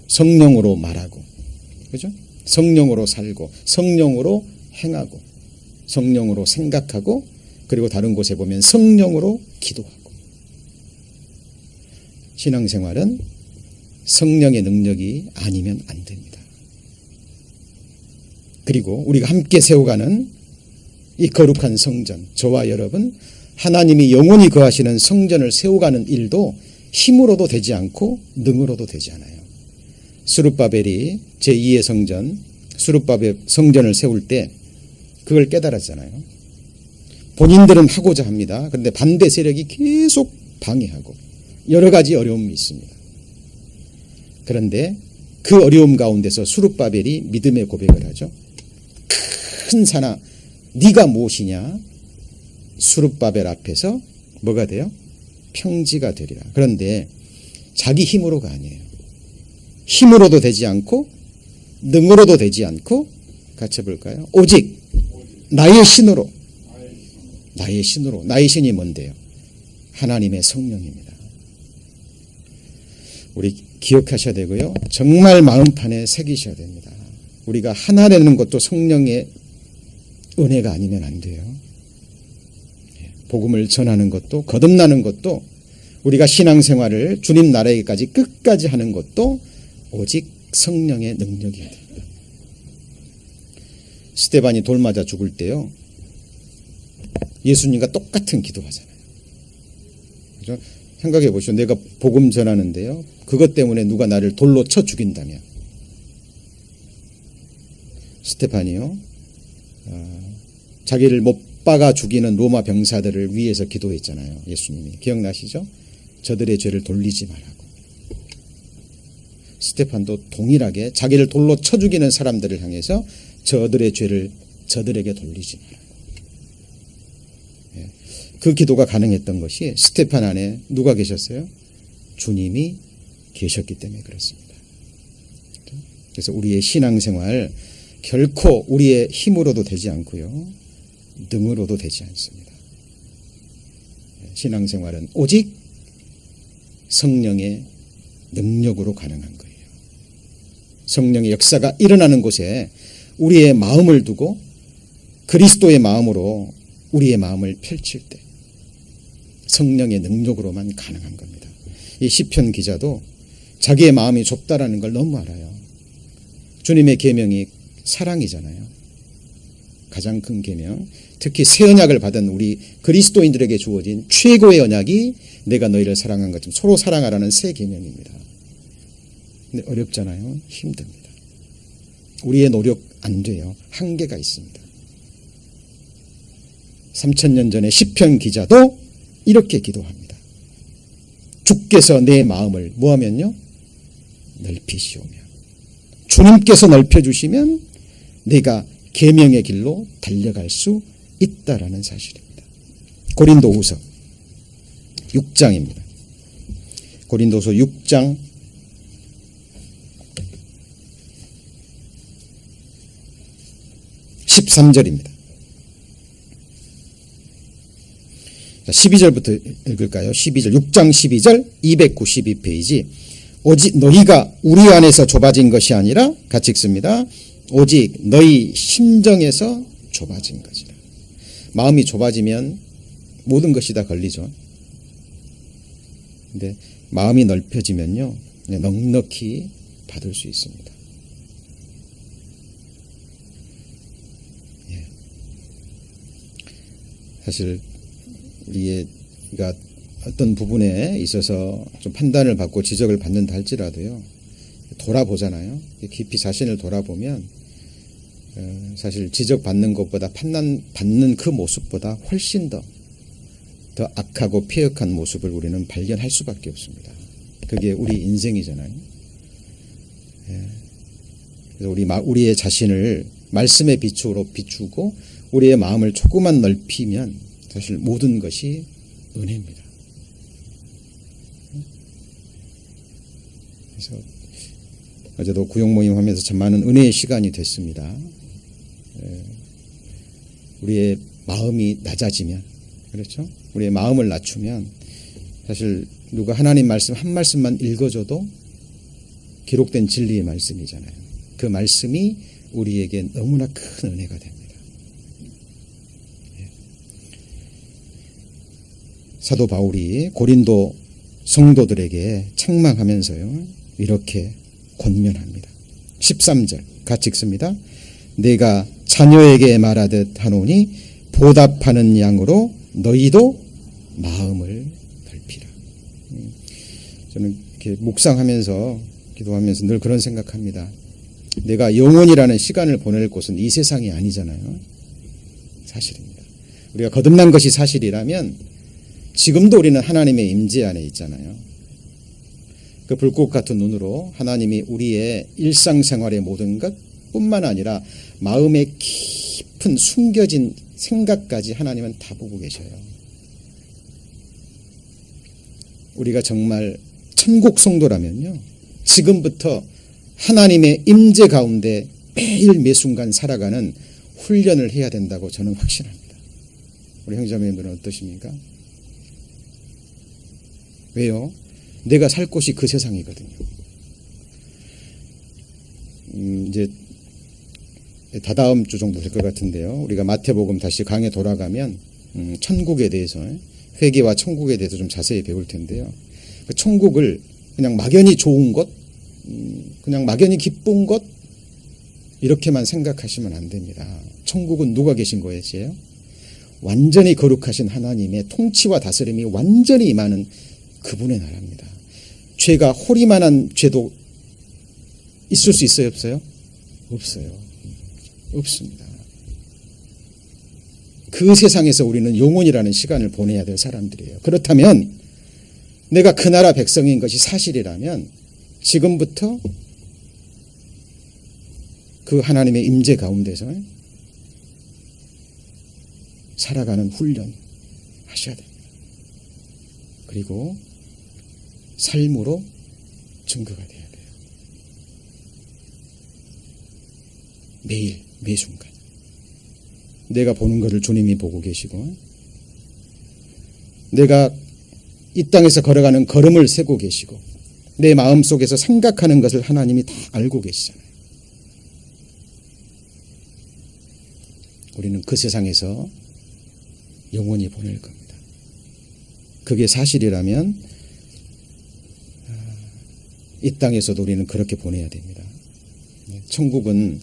성령으로 말하고, 그죠? 성령으로 살고, 성령으로 행하고, 성령으로 생각하고, 그리고 다른 곳에 보면 성령으로 기도하고. 신앙생활은 성령의 능력이 아니면 안 됩니다. 그리고 우리가 함께 세워가는 이 거룩한 성전, 저와 여러분, 하나님이 영원히 거하시는 성전을 세워가는 일도 힘으로도 되지 않고 능으로도 되지 않아요. 스룹바벨이 제2의 성전, 스룹바벨 성전을 세울 때 그걸 깨달았잖아요. 본인들은 하고자 합니다. 그런데 반대 세력이 계속 방해하고 여러 가지 어려움이 있습니다. 그런데 그 어려움 가운데서 스룹바벨이 믿음의 고백을 하죠. 큰 산아, 네가 무엇이냐? 스룹바벨 앞에서 뭐가 돼요? 평지가 되리라. 그런데 자기 힘으로가 아니에요. 힘으로도 되지 않고 능으로도 되지 않고, 같이 해볼까요? 오직 나의 신으로. 나의 신으로. 나의 신이 뭔데요? 하나님의 성령입니다. 우리 기억하셔야 되고요. 정말 마음판에 새기셔야 됩니다. 우리가 하나 되는 것도 성령의 은혜가 아니면 안 돼요. 복음을 전하는 것도, 거듭나는 것도, 우리가 신앙생활을 주님 나라에까지 끝까지 하는 것도 오직 성령의 능력이어야 됩니다. 스데반이 돌 맞아 죽을 때요, 예수님과 똑같은 기도하잖아요. 그죠? 생각해 보시오. 내가 복음 전하는데요, 그것 때문에 누가 나를 돌로 쳐 죽인다면, 스데반이요, 자기를 못 박아 죽이는 로마 병사들을 위해서 기도했잖아요. 예수님이. 기억나시죠? 저들의 죄를 돌리지 말라고. 스데반도 동일하게 자기를 돌로 쳐 죽이는 사람들을 향해서 저들의 죄를 저들에게 돌리지 말라고. 그 기도가 가능했던 것이 스데반 안에 누가 계셨어요? 주님이 계셨기 때문에 그렇습니다. 그래서 우리의 신앙생활 결코 우리의 힘으로도 되지 않고요, 능으로도 되지 않습니다. 신앙생활은 오직 성령의 능력으로 가능한 거예요. 성령의 역사가 일어나는 곳에 우리의 마음을 두고 그리스도의 마음으로 우리의 마음을 펼칠 때 성령의 능력으로만 가능한 겁니다. 이 시편 기자도 자기의 마음이 좁다라는 걸 너무 알아요. 주님의 계명이 사랑이잖아요. 가장 큰 계명, 특히 새 언약을 받은 우리 그리스도인들에게 주어진 최고의 언약이 내가 너희를 사랑한 것처럼 서로 사랑하라는 새 계명입니다. 근데 어렵잖아요. 힘듭니다. 우리의 노력 안 돼요. 한계가 있습니다. 3000년 전에 시편 기자도 이렇게 기도합니다. 주께서 내 마음을 뭐하면요? 넓히시오며, 주님께서 넓혀주시면 내가 계명의 길로 달려갈 수 있다라는 사실입니다. 고린도후서 6장입니다. 고린도서 6장 13절입니다. 12절부터 읽을까요? 12절, 6장 12절, 292페이지. 오직 너희가 우리 안에서 좁아진 것이 아니라, 같이 읽습니다. 오직 너희 심정에서 좁아진 것이라. 마음이 좁아지면 모든 것이 다 걸리죠. 근데 마음이 넓혀지면요, 넉넉히 받을 수 있습니다. 예. 사실 우리가 어떤 부분에 있어서 좀 판단을 받고 지적을 받는다 할지라도요, 돌아보잖아요. 깊이 자신을 돌아보면 사실 지적받는 것보다 판단받는 그 모습보다 훨씬 더 악하고 폐역한 모습을 우리는 발견할 수밖에 없습니다. 그게 우리 인생이잖아요. 그래서 우리의 자신을 말씀의 빛으로 비추고 우리의 마음을 조금만 넓히면 사실 모든 것이 은혜입니다. 그래서 어제도 구역 모임 하면서 참 많은 은혜의 시간이 됐습니다. 우리의 마음이 낮아지면, 그렇죠? 우리의 마음을 낮추면 사실 누가 하나님 말씀 한 말씀만 읽어줘도 기록된 진리의 말씀이잖아요. 그 말씀이 우리에게 너무나 큰 은혜가 됩니다. 사도 바울이 고린도 성도들에게 책망하면서요, 이렇게 권면합니다. 13절 같이 읽습니다. 내가 자녀에게 말하듯 하노니 보답하는 양으로 너희도 마음을 넓히라. 저는 이렇게 묵상하면서 기도하면서 늘 그런 생각합니다. 내가 영원이라는 시간을 보낼 곳은 이 세상이 아니잖아요. 사실입니다. 우리가 거듭난 것이 사실이라면 지금도 우리는 하나님의 임재 안에 있잖아요. 그 불꽃 같은 눈으로 하나님이 우리의 일상생활의 모든 것 뿐만 아니라 마음의 깊은 숨겨진 생각까지 하나님은 다 보고 계셔요. 우리가 정말 천국 성도라면요, 지금부터 하나님의 임재 가운데 매일 매순간 살아가는 훈련을 해야 된다고 저는 확신합니다. 우리 형제자매님들은 어떠십니까? 왜요? 내가 살 곳이 그 세상이거든요. 이제 다다음 주 정도 될 것 같은데요. 우리가 마태복음 다시 강에 돌아가면 천국에 대해서, 회개와 천국에 대해서 좀 자세히 배울 텐데요. 그 천국을 그냥 막연히 좋은 것, 그냥 막연히 기쁜 것, 이렇게만 생각하시면 안 됩니다. 천국은 누가 계신 거예요? 완전히 거룩하신 하나님의 통치와 다스림이 완전히 임하는 그분의 나라입니다. 죄가 호리만한 죄도 있을 수 있어요, 없어요? 없어요. 없습니다. 그 세상에서 우리는 영원이라는 시간을 보내야 될 사람들이에요. 그렇다면 내가 그 나라 백성인 것이 사실이라면 지금부터 그 하나님의 임재 가운데서 살아가는 훈련 하셔야 됩니다. 그리고 삶으로 증거가 돼야 돼요. 매일 매 순간 내가 보는 것을 주님이 보고 계시고 내가 이 땅에서 걸어가는 걸음을 세고 계시고 내 마음속에서 생각하는 것을 하나님이 다 알고 계시잖아요. 우리는 그 세상에서 영원히 보낼 겁니다. 그게 사실이라면 이 땅에서도 우리는 그렇게 보내야 됩니다. 천국은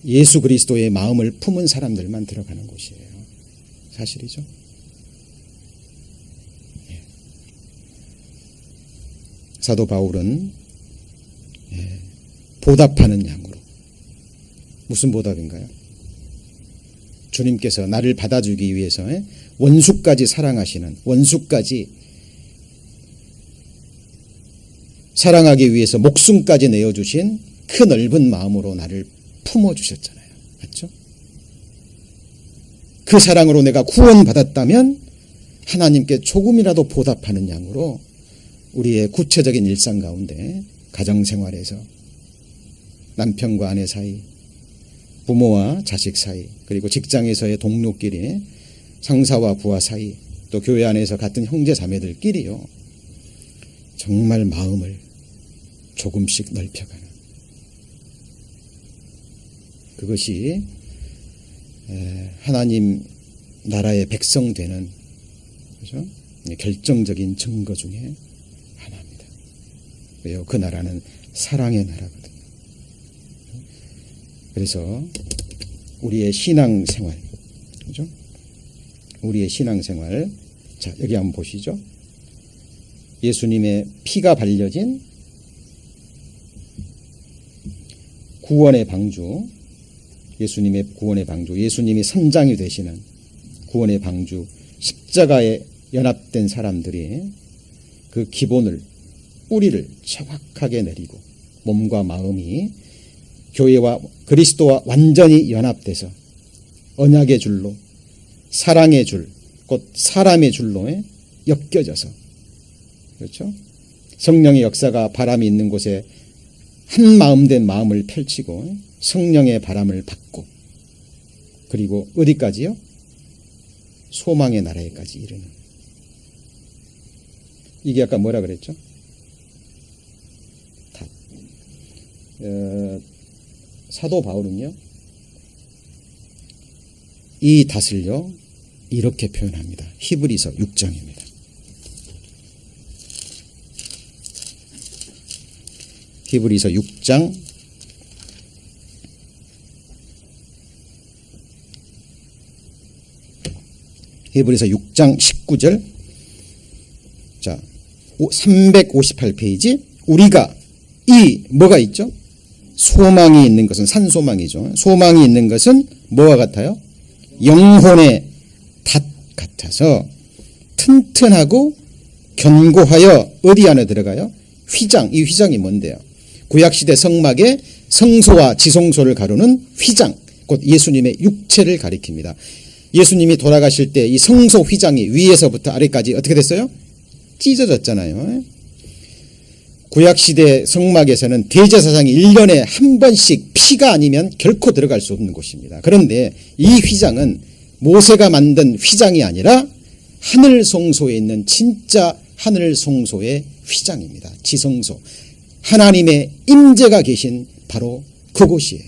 예수 그리스도의 마음을 품은 사람들만 들어가는 곳이에요. 사실이죠. 사도 바울은 보답하는 양으로, 무슨 보답인가요? 주님께서 나를 받아주기 위해서 원수까지 사랑하시는, 원수까지 사랑하기 위해서 목숨까지 내어주신 그 넓은 마음으로 나를 품어주셨잖아요. 맞죠? 그 사랑으로 내가 구원받았다면 하나님께 조금이라도 보답하는 양으로 우리의 구체적인 일상 가운데, 가정생활에서 남편과 아내 사이, 부모와 자식 사이, 그리고 직장에서의 동료끼리, 상사와 부하 사이, 또 교회 안에서 같은 형제 자매들끼리요, 정말 마음을 조금씩 넓혀가는, 그것이 하나님 나라의 백성 되는, 그죠? 결정적인 증거 중에 하나입니다. 왜요? 그 나라는 사랑의 나라거든요. 그래서 우리의 신앙생활, 그죠? 우리의 신앙생활, 자, 여기 한번 보시죠. 예수님의 피가 발려진 구원의 방주, 예수님의 구원의 방주, 예수님이 선장이 되시는 구원의 방주, 십자가에 연합된 사람들이 그 기본을, 뿌리를 정확하게 내리고 몸과 마음이 교회와 그리스도와 완전히 연합돼서 언약의 줄로, 사랑의 줄, 곧 사람의 줄로 엮여져서, 그렇죠? 성령의 역사가 바람이 있는 곳에 한 마음 된 마음을 펼치고 성령의 바람을 받고, 그리고 어디까지요? 소망의 나라에까지 이르는. 이게 아까 뭐라 그랬죠? 사도 바울은요, 이 닷을요 이렇게 표현합니다. 히브리서 6장입니다. 히브리서 6장 19절. 자, 358페이지. 우리가 이 뭐가 있죠? 소망이 있는 것은 산소망이죠. 소망이 있는 것은 뭐와 같아요? 영혼의 닷 같아서 튼튼하고 견고하여 어디 안에 들어가요? 휘장. 이 휘장이 뭔데요? 구약시대 성막에 성소와 지성소를 가르는 휘장, 곧 예수님의 육체를 가리킵니다. 예수님이 돌아가실 때 이 성소 휘장이 위에서부터 아래까지 어떻게 됐어요? 찢어졌잖아요. 구약시대 성막에서는 대제사장이 1년에 한 번씩 피가 아니면 결코 들어갈 수 없는 곳입니다. 그런데 이 휘장은 모세가 만든 휘장이 아니라 하늘 성소에 있는 진짜 하늘 성소의 휘장입니다. 지성소. 하나님의 임재가 계신 바로 그곳이에요.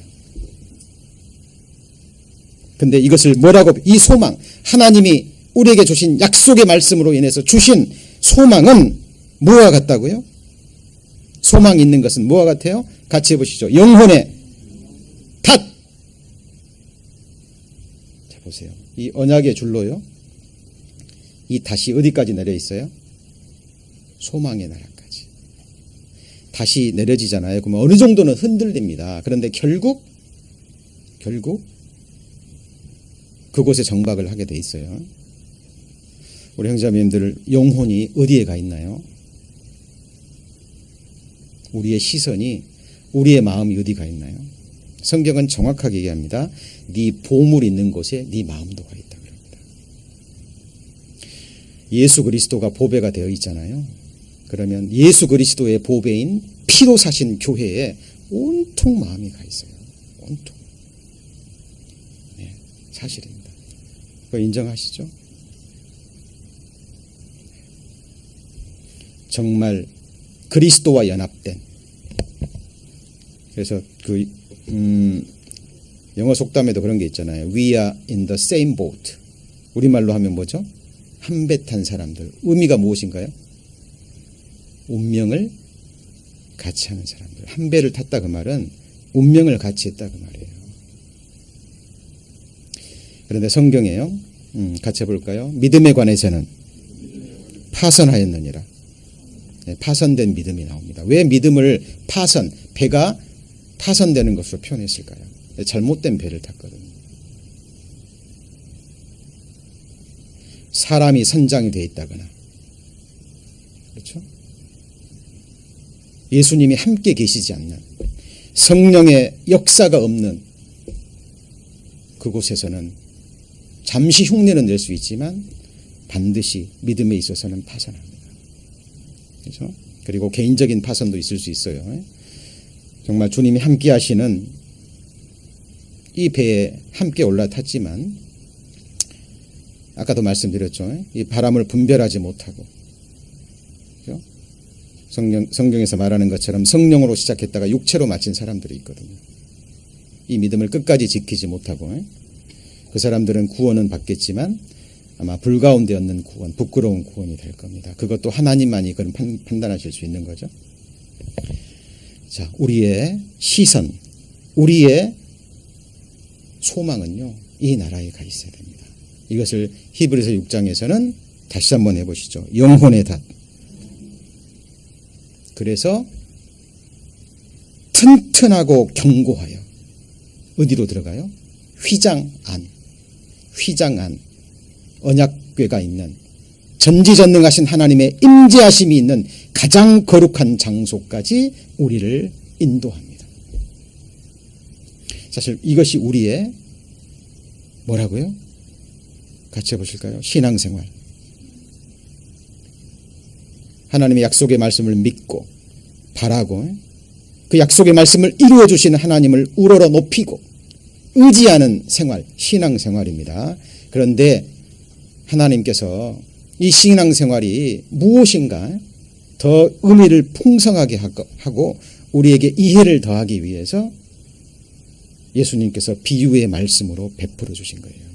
근데 이것을 뭐라고, 이 소망, 하나님이 우리에게 주신 약속의 말씀으로 인해서 주신 소망은 뭐와 같다고요? 소망이 있는 것은 뭐와 같아요? 같이 해보시죠. 영혼의 닷. 자, 보세요. 이 언약의 줄로요, 이 닷이 어디까지 내려 있어요? 소망의 나라까지. 닷이 내려지잖아요. 그러면 어느 정도는 흔들립니다. 그런데 결국 그곳에 정박을 하게 돼 있어요. 우리 형제자매님들, 영혼이 어디에 가 있나요? 우리의 시선이, 우리의 마음이 어디 가 있나요? 성경은 정확하게 얘기합니다. 네 보물이 있는 곳에 네 마음도 가 있다 그럽니다. 예수 그리스도가 보배가 되어 있잖아요. 그러면 예수 그리스도의 보배인 피로 사신 교회에 온통 마음이 가 있어요. 온통. 네, 사실입니다. 그거 인정하시죠? 정말 그리스도와 연합된, 그래서 영어 속담에도 그런 게 있잖아요. We are in the same boat. 우리말로 하면 뭐죠? 한 배 탄 사람들. 의미가 무엇인가요? 운명을 같이 하는 사람들. 한 배를 탔다 그 말은 운명을 같이 했다 그 말이에요. 그런데 성경에요, 같이 해볼까요? 믿음에 관해서는 파선하였느니라. 네, 파선된 믿음이 나옵니다. 왜 믿음을 배가 파선되는 것으로 표현했을까요? 잘못된 배를 탔거든요. 사람이 선장이 되어 있다거나, 그렇죠? 예수님이 함께 계시지 않는, 성령의 역사가 없는 그곳에서는 잠시 흉내는 낼 수 있지만 반드시 믿음에 있어서는 파선합니다. 그렇죠? 그리고 개인적인 파선도 있을 수 있어요. 정말 주님이 함께 하시는 이 배에 함께 올라탔지만 아까도 말씀드렸죠. 이 바람을 분별하지 못하고, 그렇죠? 성경에서 말하는 것처럼 성령으로 시작했다가 육체로 마친 사람들이 있거든요. 이 믿음을 끝까지 지키지 못하고, 그 사람들은 구원은 받겠지만 아마 불가운데 얻는 구원, 부끄러운 구원이 될 겁니다. 그것도 하나님만이 그런 판단하실 수 있는 거죠. 자, 우리의 시선, 우리의 소망은요, 이 나라에 가 있어야 됩니다. 이것을 히브리서 6장에서는 다시 한번 해보시죠. 영혼의 닷. 그래서 튼튼하고 견고하여 어디로 들어가요? 휘장 안, 언약궤가 있는, 전지전능하신 하나님의 임재하심이 있는 가장 거룩한 장소까지 우리를 인도합니다. 사실 이것이 우리의 뭐라고요? 같이 해보실까요? 신앙생활. 하나님의 약속의 말씀을 믿고 바라고, 그 약속의 말씀을 이루어 주시는 하나님을 우러러 높이고 의지하는 생활, 신앙생활입니다. 그런데 하나님께서 이 신앙생활이 무엇인가 더 의미를 풍성하게 하고 우리에게 이해를 더하기 위해서 예수님께서 비유의 말씀으로 베풀어 주신 거예요.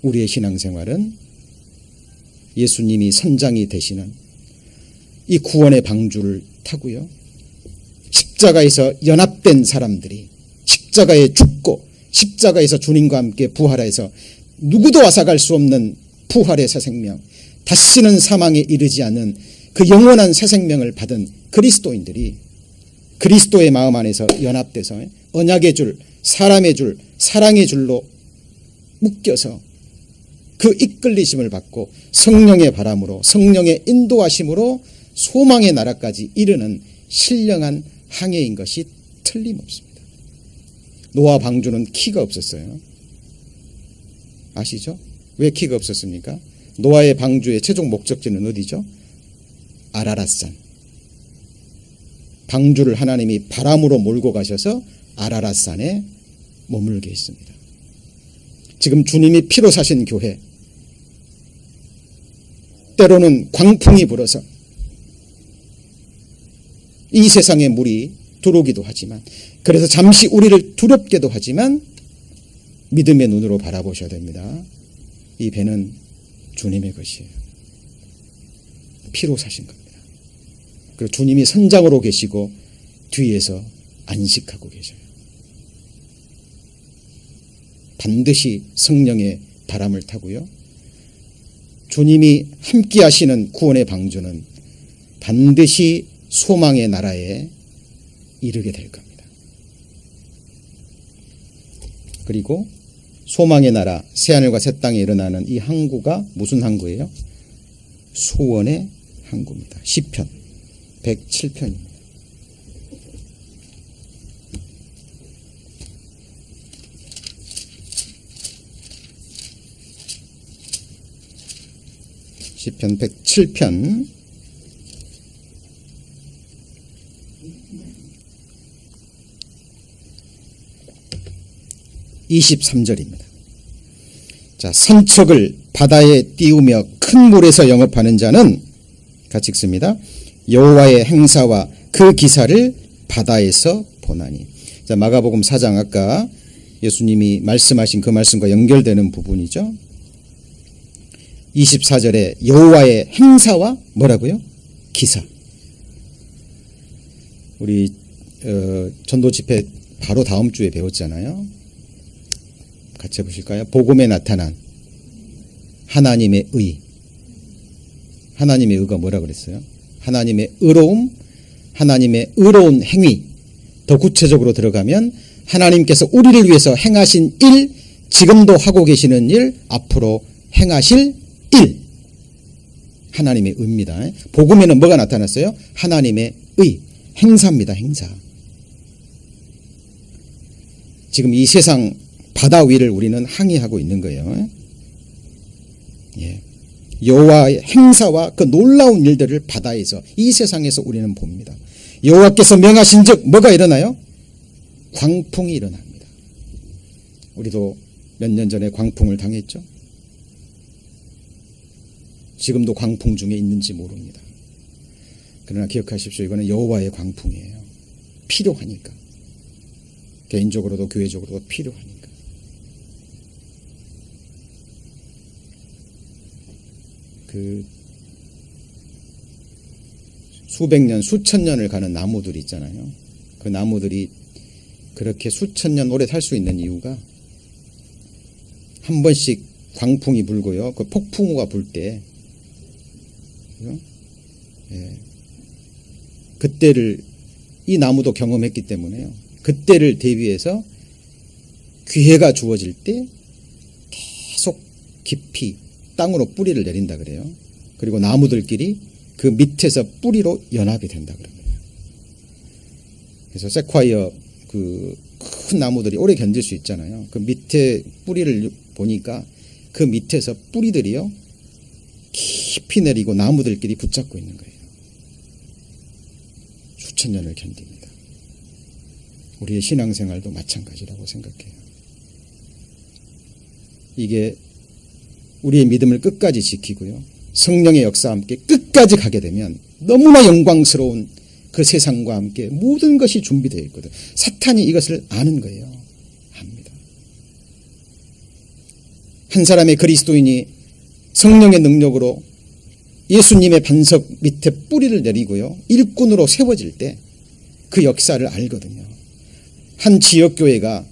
우리의 신앙생활은 예수님이 선장이 되시는 이 구원의 방주를 타고요, 십자가에서 연합된 사람들이 십자가에 죽고 십자가에서 주님과 함께 부활해서 누구도 앗아갈 수 없는 부활의 새 생명, 다시는 사망에 이르지 않는 그 영원한 새 생명을 받은 그리스도인들이 그리스도의 마음 안에서 연합돼서 언약의 줄, 사람의 줄, 사랑의 줄로 묶여서 그 이끌리심을 받고 성령의 바람으로, 성령의 인도하심으로 소망의 나라까지 이르는 신령한 항해인 것이 틀림없습니다. 노아 방주는 키가 없었어요. 아시죠? 왜 키가 없었습니까? 노아의 방주의 최종 목적지는 어디죠? 아라랏산. 방주를 하나님이 바람으로 몰고 가셔서 아라랏산에 머물게 했습니다. 지금 주님이 피로 사신 교회, 때로는 광풍이 불어서 이 세상에 물이 들어오기도 하지만, 그래서 잠시 우리를 두렵게도 하지만 믿음의 눈으로 바라보셔야 됩니다. 이 배는 주님의 것이에요. 피로 사신 겁니다. 그리고 주님이 선장으로 계시고 뒤에서 안식하고 계셔요. 반드시 성령의 바람을 타고요. 주님이 함께 하시는 구원의 방주는 반드시 소망의 나라에 이르게 될 겁니다. 그리고 소망의 나라, 새하늘과 새 땅에 일어나는 이 항구가 무슨 항구예요? 소원의 항구입니다. 시편 107편입니다. 시편 107편 23절입니다. 자, 선척을 바다에 띄우며 큰 물에서 영업하는 자는 같이 읽습니다. 여호와의 행사와 그 기사를 바다에서 보나니. 자, 마가복음 4장 아까 예수님이 말씀하신 그 말씀과 연결되는 부분이죠. 24절에 여호와의 행사와 뭐라고요? 기사. 우리 전도 집회 바로 다음 주에 배웠잖아요. 같이 해보실까요? 복음에 나타난 하나님의 의. 하나님의 의가 뭐라 그랬어요? 하나님의 의로움, 하나님의 의로운 행위. 더 구체적으로 들어가면 하나님께서 우리를 위해서 행하신 일, 지금도 하고 계시는 일, 앞으로 행하실 일. 하나님의 의입니다. 복음에는 뭐가 나타났어요? 하나님의 의, 행사입니다. 행사. 지금 이 세상 바다 위를 우리는 항해하고 있는 거예요. 예. 여호와의 행사와 그 놀라운 일들을 바다에서, 이 세상에서 우리는 봅니다. 여호와께서 명하신 즉 뭐가 일어나요? 광풍이 일어납니다. 우리도 몇 년 전에 광풍을 당했죠. 지금도 광풍 중에 있는지 모릅니다. 그러나 기억하십시오. 이거는 여호와의 광풍이에요. 필요하니까. 개인적으로도 교회적으로도 필요하니까. 그 수백 년, 수천 년을 가는 나무들이 있잖아요. 그 나무들이 그렇게 수천 년 오래 살 수 있는 이유가 한 번씩 광풍이 불고요. 그 폭풍우가 불 때, 예. 그때를 이 나무도 경험했기 때문에요. 그때를 대비해서 기회가 주어질 때 계속 깊이 땅으로 뿌리를 내린다 그래요. 그리고 나무들끼리 그 밑에서 뿌리로 연합이 된다 그럽니다. 그래서 세콰이어 그 큰 나무들이 오래 견딜 수 있잖아요. 그 밑에 뿌리를 보니까 그 밑에서 뿌리들이요 깊이 내리고 나무들끼리 붙잡고 있는 거예요. 수천 년을 견딥니다. 우리의 신앙생활도 마찬가지라고 생각해요. 이게 우리의 믿음을 끝까지 지키고요. 성령의 역사와 함께 끝까지 가게 되면 너무나 영광스러운 그 세상과 함께 모든 것이 준비되어 있거든. 사탄이 이것을 아는 거예요. 압니다. 한 사람의 그리스도인이 성령의 능력으로 예수님의 반석 밑에 뿌리를 내리고요. 일꾼으로 세워질 때 그 역사를 알거든요. 한 지역교회가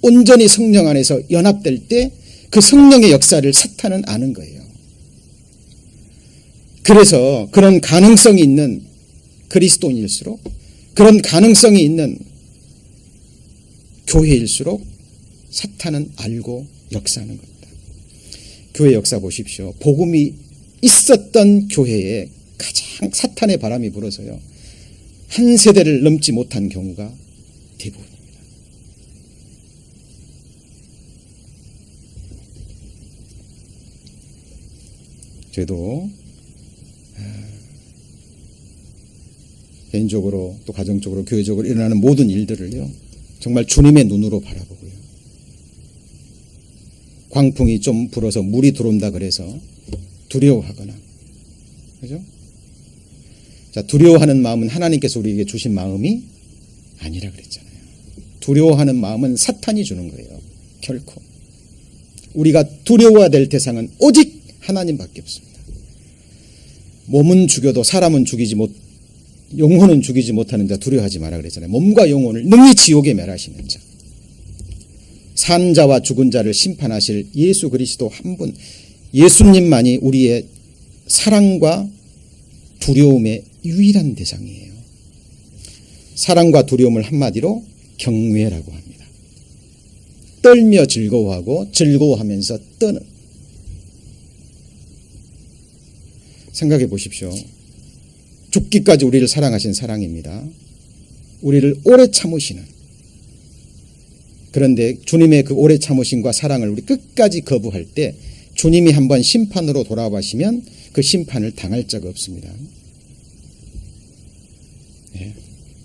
온전히 성령 안에서 연합될 때 그 성령의 역사를 사탄은 아는 거예요. 그래서 그런 가능성이 있는 그리스도인일수록, 그런 가능성이 있는 교회일수록 사탄은 알고 역사하는 겁니다. 교회 역사 보십시오. 복음이 있었던 교회에 가장 사탄의 바람이 불어서요. 한 세대를 넘지 못한 경우가 대부분입니다. 저도 개인적으로 또 가정적으로 교회적으로 일어나는 모든 일들을요 정말 주님의 눈으로 바라보고요. 광풍이 좀 불어서 물이 들어온다 그래서 두려워하거나, 그죠? 자, 두려워하는 마음은 하나님께서 우리에게 주신 마음이 아니라 그랬잖아요. 두려워하는 마음은 사탄이 주는 거예요. 결코. 우리가 두려워야 될 대상은 오직 하나님밖에 없습니다. 몸은 죽여도 사람은 죽이지 못, 영혼은 죽이지 못하는 자 두려워하지 마라 그랬잖아요. 몸과 영혼을 능히 지옥에 멸하시는 자. 산 자와 죽은 자를 심판하실 예수 그리스도 한 분, 예수님만이 우리의 사랑과 두려움의 유일한 대상이에요. 사랑과 두려움을 한마디로 경외라고 합니다. 떨며 즐거워하고 즐거워하면서 떠는. 생각해 보십시오. 죽기까지 우리를 사랑하신 사랑입니다. 우리를 오래 참으시는. 그런데 주님의 그 오래 참으심과 사랑을 우리 끝까지 거부할 때 주님이 한번 심판으로 돌아가시면 그 심판을 당할 자가 없습니다. 네,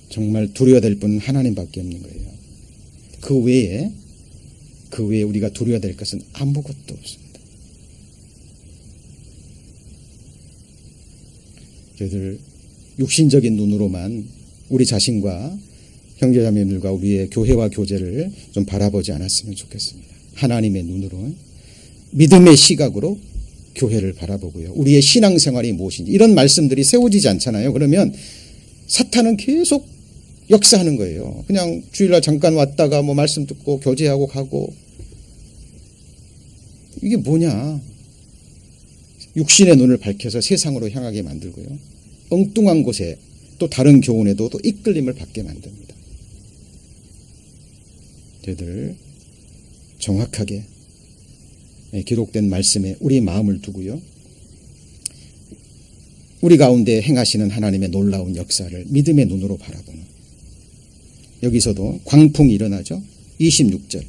정말 두려워야 될 분은 하나님밖에 없는 거예요. 그 외에 우리가 두려워야 될 것은 아무것도 없습니다. 저희들 육신적인 눈으로만 우리 자신과 형제자매들과 우리의 교회와 교제를 좀 바라보지 않았으면 좋겠습니다. 하나님의 눈으로, 믿음의 시각으로 교회를 바라보고요. 우리의 신앙생활이 무엇인지 이런 말씀들이 세워지지 않잖아요. 그러면 사탄은 계속 역사하는 거예요. 그냥 주일날 잠깐 왔다가 뭐 말씀 듣고 교제하고 가고. 이게 뭐냐. 육신의 눈을 밝혀서 세상으로 향하게 만들고요. 엉뚱한 곳에 또 다른 교훈에도 또 이끌림을 받게 만듭니다. 저희들 정확하게 기록된 말씀에 우리 마음을 두고요. 우리 가운데 행하시는 하나님의 놀라운 역사를 믿음의 눈으로 바라보는. 여기서도 광풍이 일어나죠. 26절.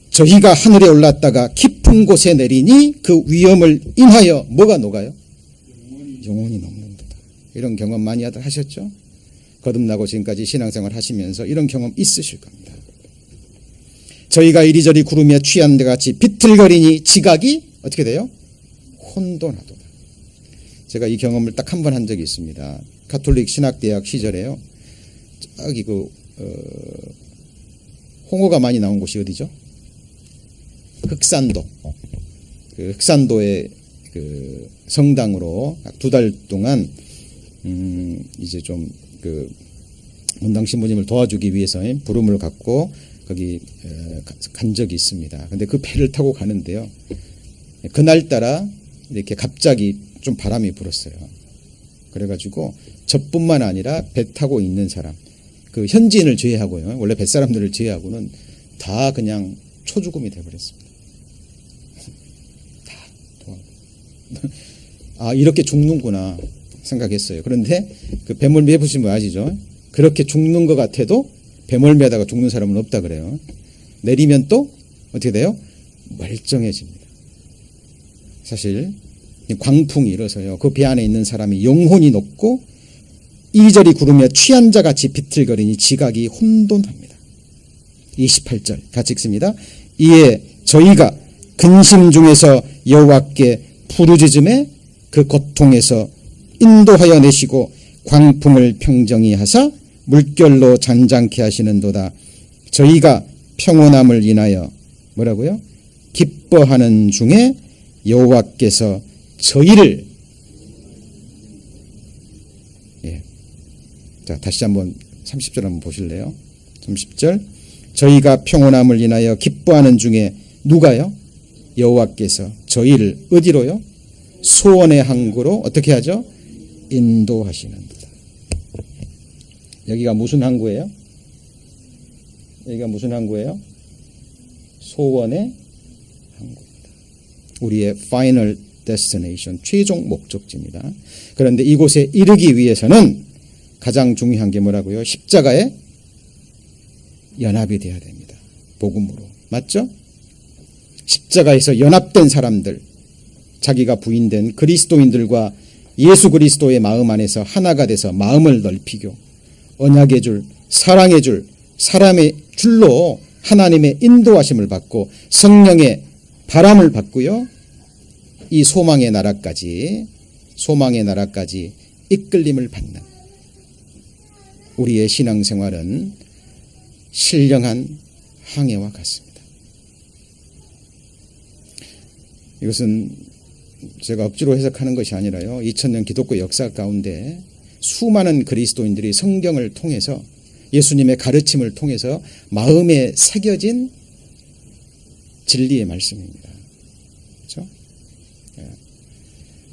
저희가 하늘에 올랐다가 깊은 곳에 내리니 그 위험을 인하여 뭐가 녹아요? 영혼이 녹는다. 이런 경험 많이 하셨죠? 거듭나고 지금까지 신앙생활 하시면서 이런 경험 있으실 겁니다. 저희가 이리저리 구르며 취한 데 같이 비틀거리니 지각이 어떻게 돼요? 혼돈하도다. 제가 이 경험을 딱 한 번 한 적이 있습니다. 가톨릭 신학대학 시절에요. 저기 홍어가 많이 나온 곳이 어디죠? 흑산도. 그 흑산도의 그 성당으로 2달 동안 이제 좀 그 문당 신부님을 도와주기 위해서 부름을 갖고 거기 간 적이 있습니다. 근데 그 배를 타고 가는데요. 그날따라 이렇게 갑자기 좀 바람이 불었어요. 그래가지고 저뿐만 아니라 배 타고 있는 사람, 그 현지인을 제외하고요. 원래 뱃사람들을 제외하고는 다 그냥 초죽음이 돼버렸습니다. 다 도망. 아, 이렇게 죽는구나 생각했어요. 그런데 그 배멀미 해보시면 아시죠? 그렇게 죽는 것 같아도 배멀미하다가 죽는 사람은 없다 그래요. 내리면 또 어떻게 돼요? 멀쩡해집니다. 사실 광풍이 일어서요. 그 배 안에 있는 사람이 영혼이 높고 이리저리 구르며 취한 자 같이 비틀거리니 지각이 혼돈합니다. 28절 같이 읽습니다. 이에 저희가 근심 중에서 여호와께 부르짖음에 그 고통에서 인도하여 내시고 광풍을 평정히 하사 물결로 잔잔케 하시는도다. 저희가 평온함을 인하여 뭐라고요? 기뻐하는 중에 여호와께서 저희를 자, 다시 한번 30절 한번 보실래요? 30절. 저희가 평온함을 인하여 기뻐하는 중에 누가요? 여호와께서 저희를 어디로요? 소원의 항구로 어떻게 하죠? 인도하시는도다. 여기가 무슨 항구예요? 여기가 무슨 항구예요? 소원의 항구입니다. 우리의 final destination, 최종 목적지입니다. 그런데 이곳에 이르기 위해서는 가장 중요한 게 뭐라고요? 십자가에 연합이 돼야 됩니다. 복음으로. 맞죠? 십자가에서 연합된 사람들, 자기가 부인된 그리스도인들과 예수 그리스도의 마음 안에서 하나가 돼서 마음을 넓히고 언약의 줄, 사랑의 줄, 사람의 줄로 하나님의 인도하심을 받고 성령의 바람을 받고요. 이 소망의 나라까지 이끌림을 받는 우리의 신앙생활은 신령한 항해와 같습니다. 이것은 제가 억지로 해석하는 것이 아니라요. 2000년 기독교 역사 가운데 수많은 그리스도인들이 성경을 통해서 예수님의 가르침을 통해서 마음에 새겨진 진리의 말씀입니다. 그렇죠?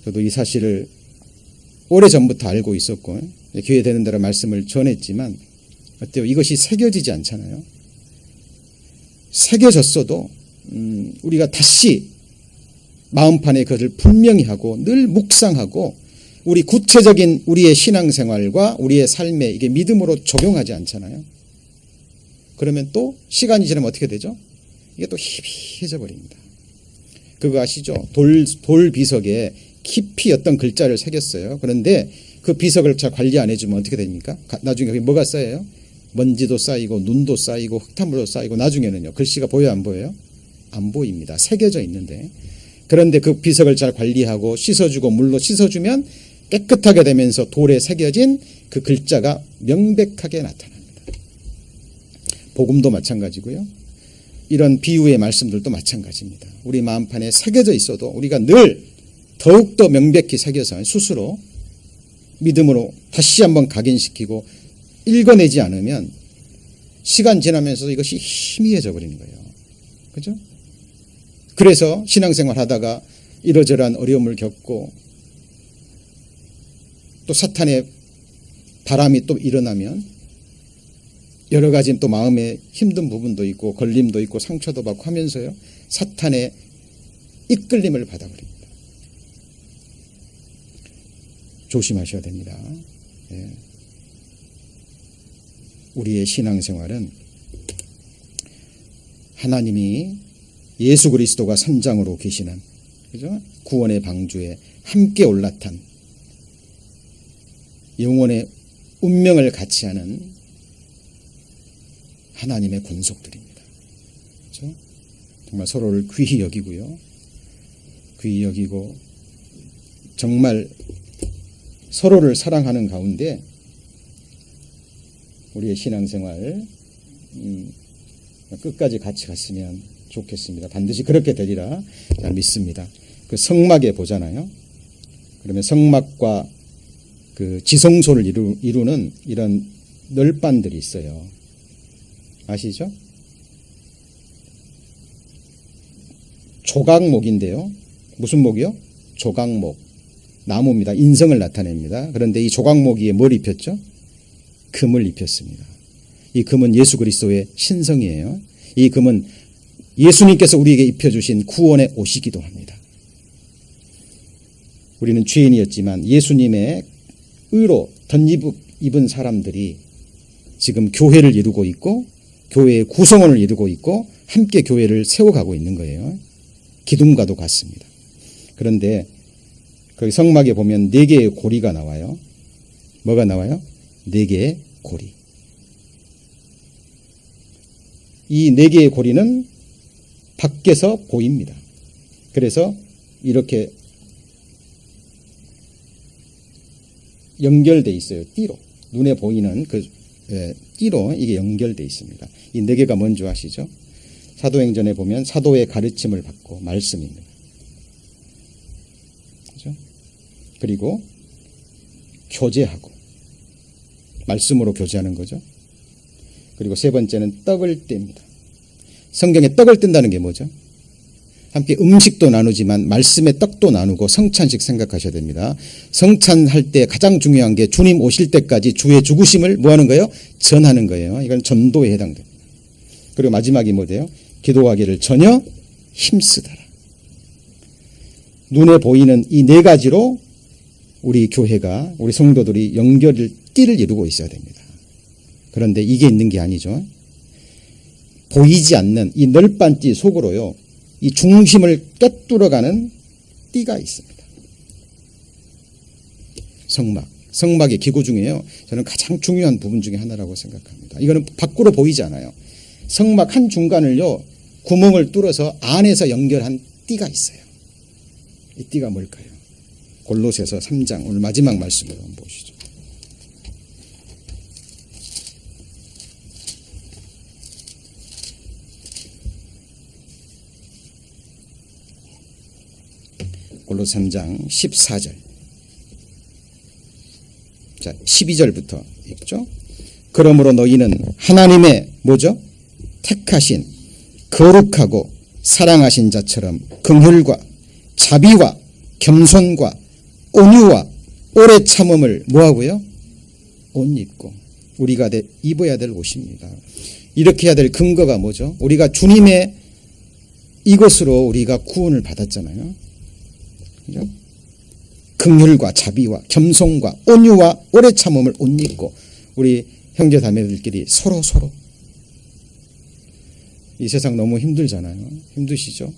저도 이 사실을 오래전부터 알고 있었고 기회 되는 대로 말씀을 전했지만 어때요? 이것이 새겨지지 않잖아요. 새겨졌어도 우리가 다시 마음판에 그것을 분명히 하고 늘 묵상하고 우리 구체적인 우리의 신앙생활과 우리의 삶에 이게 믿음으로 적용하지 않잖아요. 그러면 또 시간이 지나면 어떻게 되죠? 이게 또 희비해져 버립니다. 그거 아시죠? 돌 비석에 깊이 어떤 글자를 새겼어요. 그런데 그 비석을 잘 관리 안 해주면 어떻게 됩니까? 나중에 그게 뭐가 쌓여요? 먼지도 쌓이고 눈도 쌓이고 흙탕물도 쌓이고 나중에는요. 글씨가 보여요, 안 보여요? 안 보입니다. 새겨져 있는데. 그런데 그 비석을 잘 관리하고 씻어주고 물로 씻어주면 깨끗하게 되면서 돌에 새겨진 그 글자가 명백하게 나타납니다. 복음도 마찬가지고요. 이런 비유의 말씀들도 마찬가지입니다. 우리 마음판에 새겨져 있어도 우리가 늘 더욱더 명백히 새겨서 스스로 믿음으로 다시 한번 각인시키고 읽어내지 않으면 시간 지나면서 이것이 희미해져 버리는 거예요. 그죠? 그래서 신앙생활 하다가 이러저러한 어려움을 겪고 또 사탄의 바람이 또 일어나면 여러 가지 또 마음에 힘든 부분도 있고 걸림도 있고 상처도 받고 하면서요. 사탄의 이끌림을 받아버립니다. 조심하셔야 됩니다. 예. 우리의 신앙생활은 하나님이 예수 그리스도가 선장으로 계시는 그죠? 구원의 방주에 함께 올라탄 영혼의 운명을 같이 하는 하나님의 권속들입니다. 그렇죠? 정말 서로를 귀히 여기고요. 귀히 여기고 정말 서로를 사랑하는 가운데 우리의 신앙생활 끝까지 같이 갔으면 좋겠습니다. 반드시 그렇게 되리라 믿습니다. 그 성막에 보잖아요. 그러면 성막과 그 지성소를 이루는 이런 널빤들이 있어요. 아시죠? 조각목인데요. 무슨 목이요? 조각목. 나무입니다. 인성을 나타냅니다. 그런데 이 조각목 위에 뭘 입혔죠? 금을 입혔습니다. 이 금은 예수 그리스도의 신성이에요. 이 금은 예수님께서 우리에게 입혀주신 구원의 옷이기도 합니다. 우리는 죄인이었지만 예수님의 의로 덧입은 사람들이 지금 교회를 이루고 있고 교회의 구성원을 이루고 있고 함께 교회를 세워가고 있는 거예요. 기둥과도 같습니다. 그런데 그 성막에 보면 4개의 고리가 나와요. 뭐가 나와요? 4개의 고리. 이 4개의 고리는 밖에서 보입니다. 그래서 이렇게 연결돼 있어요. 띠로. 눈에 보이는 그 띠로 이게 연결돼 있습니다. 이 4개가 뭔지 아시죠? 사도행전에 보면 사도의 가르침을 받고 말씀입니다. 그렇죠? 그리고 교제하고 말씀으로 교제하는 거죠. 그리고 3번째는 떡을 뗍니다. 성경에 떡을 뜬다는 게 뭐죠? 함께 음식도 나누지만 말씀의 떡도 나누고 성찬식 생각하셔야 됩니다. 성찬할 때 가장 중요한 게 주님 오실 때까지 주의 죽으심을 뭐 하는 거예요? 전하는 거예요. 이건 전도에 해당됩니다. 그리고 마지막이 뭐예요? 기도하기를 전혀 힘쓰더라. 눈에 보이는 이 4가지로 우리 교회가 우리 성도들이 띠를 이루고 있어야 됩니다. 그런데 이게 있는 게 아니죠. 보이지 않는 이 널빤 띠 속으로요. 이 중심을 꿰뚫어가는 띠가 있습니다. 성막의 기구 중에요. 저는 가장 중요한 부분 중에 하나라고 생각합니다. 이거는 밖으로 보이지 않아요. 성막 한 중간을요. 구멍을 뚫어서 안에서 연결한 띠가 있어요. 이 띠가 뭘까요? 골로새서 3장 오늘 마지막 말씀으로 한번 보시죠. 골로새 3장 14절. 자, 12절부터 읽죠. 그러므로 너희는 하나님의 뭐죠? 택하신 거룩하고 사랑하신 자처럼 긍휼과 자비와 겸손과 온유와 오래 참음을 뭐하고요? 옷 입고. 우리가 입어야 될 옷입니다. 이렇게 해야 될 근거가 뭐죠? 우리가 주님의 이것으로 우리가 구원을 받았잖아요. 그죠? 긍휼과 자비와 겸손과 온유와 오래 참음을 옷 입고 우리 형제 자매들끼리 서로 이 세상 너무 힘들잖아요. 힘드시죠?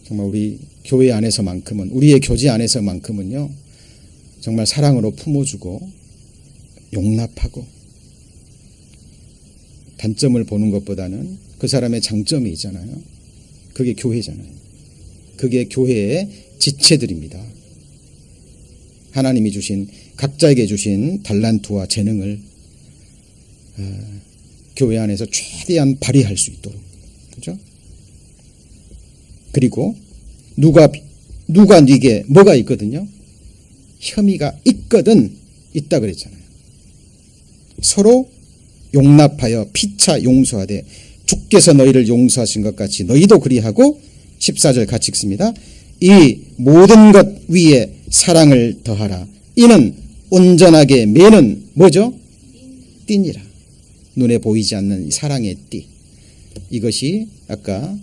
정말 우리 교회 안에서만큼은 우리의 교제 안에서만큼은요. 정말 사랑으로 품어주고 용납하고 단점을 보는 것보다는 그 사람의 장점이 있잖아요. 그게 교회잖아요. 그게 교회의 지체들입니다. 하나님이 주신 각자에게 주신 달란트와 재능을 교회 안에서 최대한 발휘할 수 있도록. 그죠? 그리고 누가 네게 뭐가 있거든요? 혐의가 있다 그랬잖아요. 서로 용납하여 피차 용서하되 주께서 너희를 용서하신 것 같이 너희도 그리하고 14절 같이 읽습니다. 이 모든 것 위에 사랑을 더하라. 이는 온전하게 매는 뭐죠? 띠니라. 눈에 보이지 않는 사랑의 띠. 이것이 아까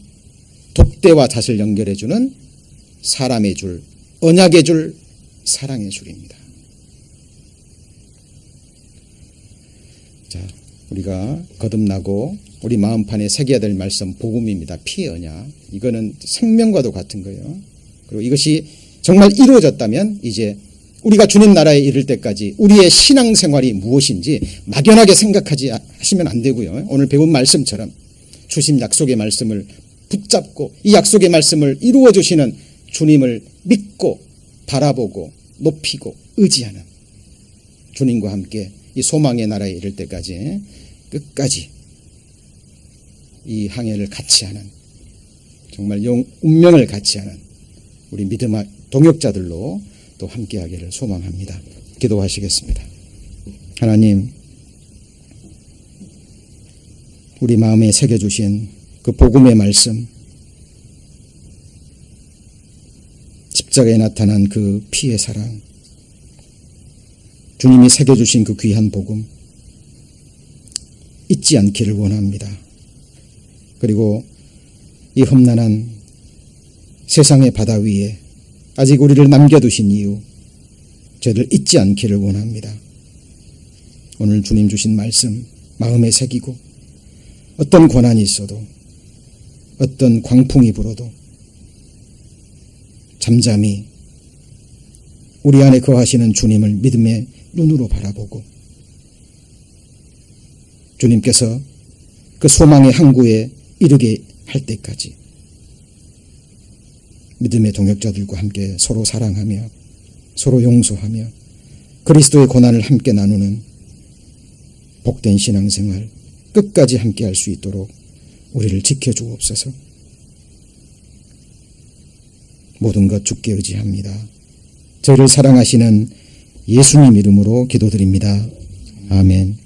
돛대와 닷을 연결해주는 사람의 줄, 언약의 줄, 사랑의 줄입니다. 자, 우리가 거듭나고 우리 마음판에 새겨야 될 말씀 복음입니다. 피의 언약. 이거는 생명과도 같은 거예요. 그리고 이것이 정말 이루어졌다면 이제 우리가 주님 나라에 이를 때까지 우리의 신앙생활이 무엇인지 막연하게 하시면 안 되고요. 오늘 배운 말씀처럼 주신 약속의 말씀을 붙잡고 이 약속의 말씀을 이루어 주시는 주님을 믿고 바라보고 높이고 의지하는 주님과 함께 이 소망의 나라에 이를 때까지 끝까지 이 항해를 같이 하는 정말 운명을 같이 하는 우리 믿음의 동역자들로 또 함께하기를 소망합니다. 기도하시겠습니다. 하나님, 우리 마음에 새겨주신 그 복음의 말씀, 십자가에 나타난 그 피의 사랑, 주님이 새겨주신 그 귀한 복음 잊지 않기를 원합니다. 그리고 이 험난한 세상의 바다 위에 아직 우리를 남겨두신 이유 저희를 잊지 않기를 원합니다. 오늘 주님 주신 말씀 마음에 새기고 어떤 고난이 있어도 어떤 광풍이 불어도 잠잠히 우리 안에 거하시는 주님을 믿음의 눈으로 바라보고 주님께서 그 소망의 항구에 이르게 할 때까지 믿음의 동역자들과 함께 서로 사랑하며 서로 용서하며 그리스도의 고난을 함께 나누는 복된 신앙생활 끝까지 함께 할 수 있도록 우리를 지켜주옵소서. 모든 것 주께 의지합니다. 저희를 사랑하시는 예수님 이름으로 기도드립니다. 아멘.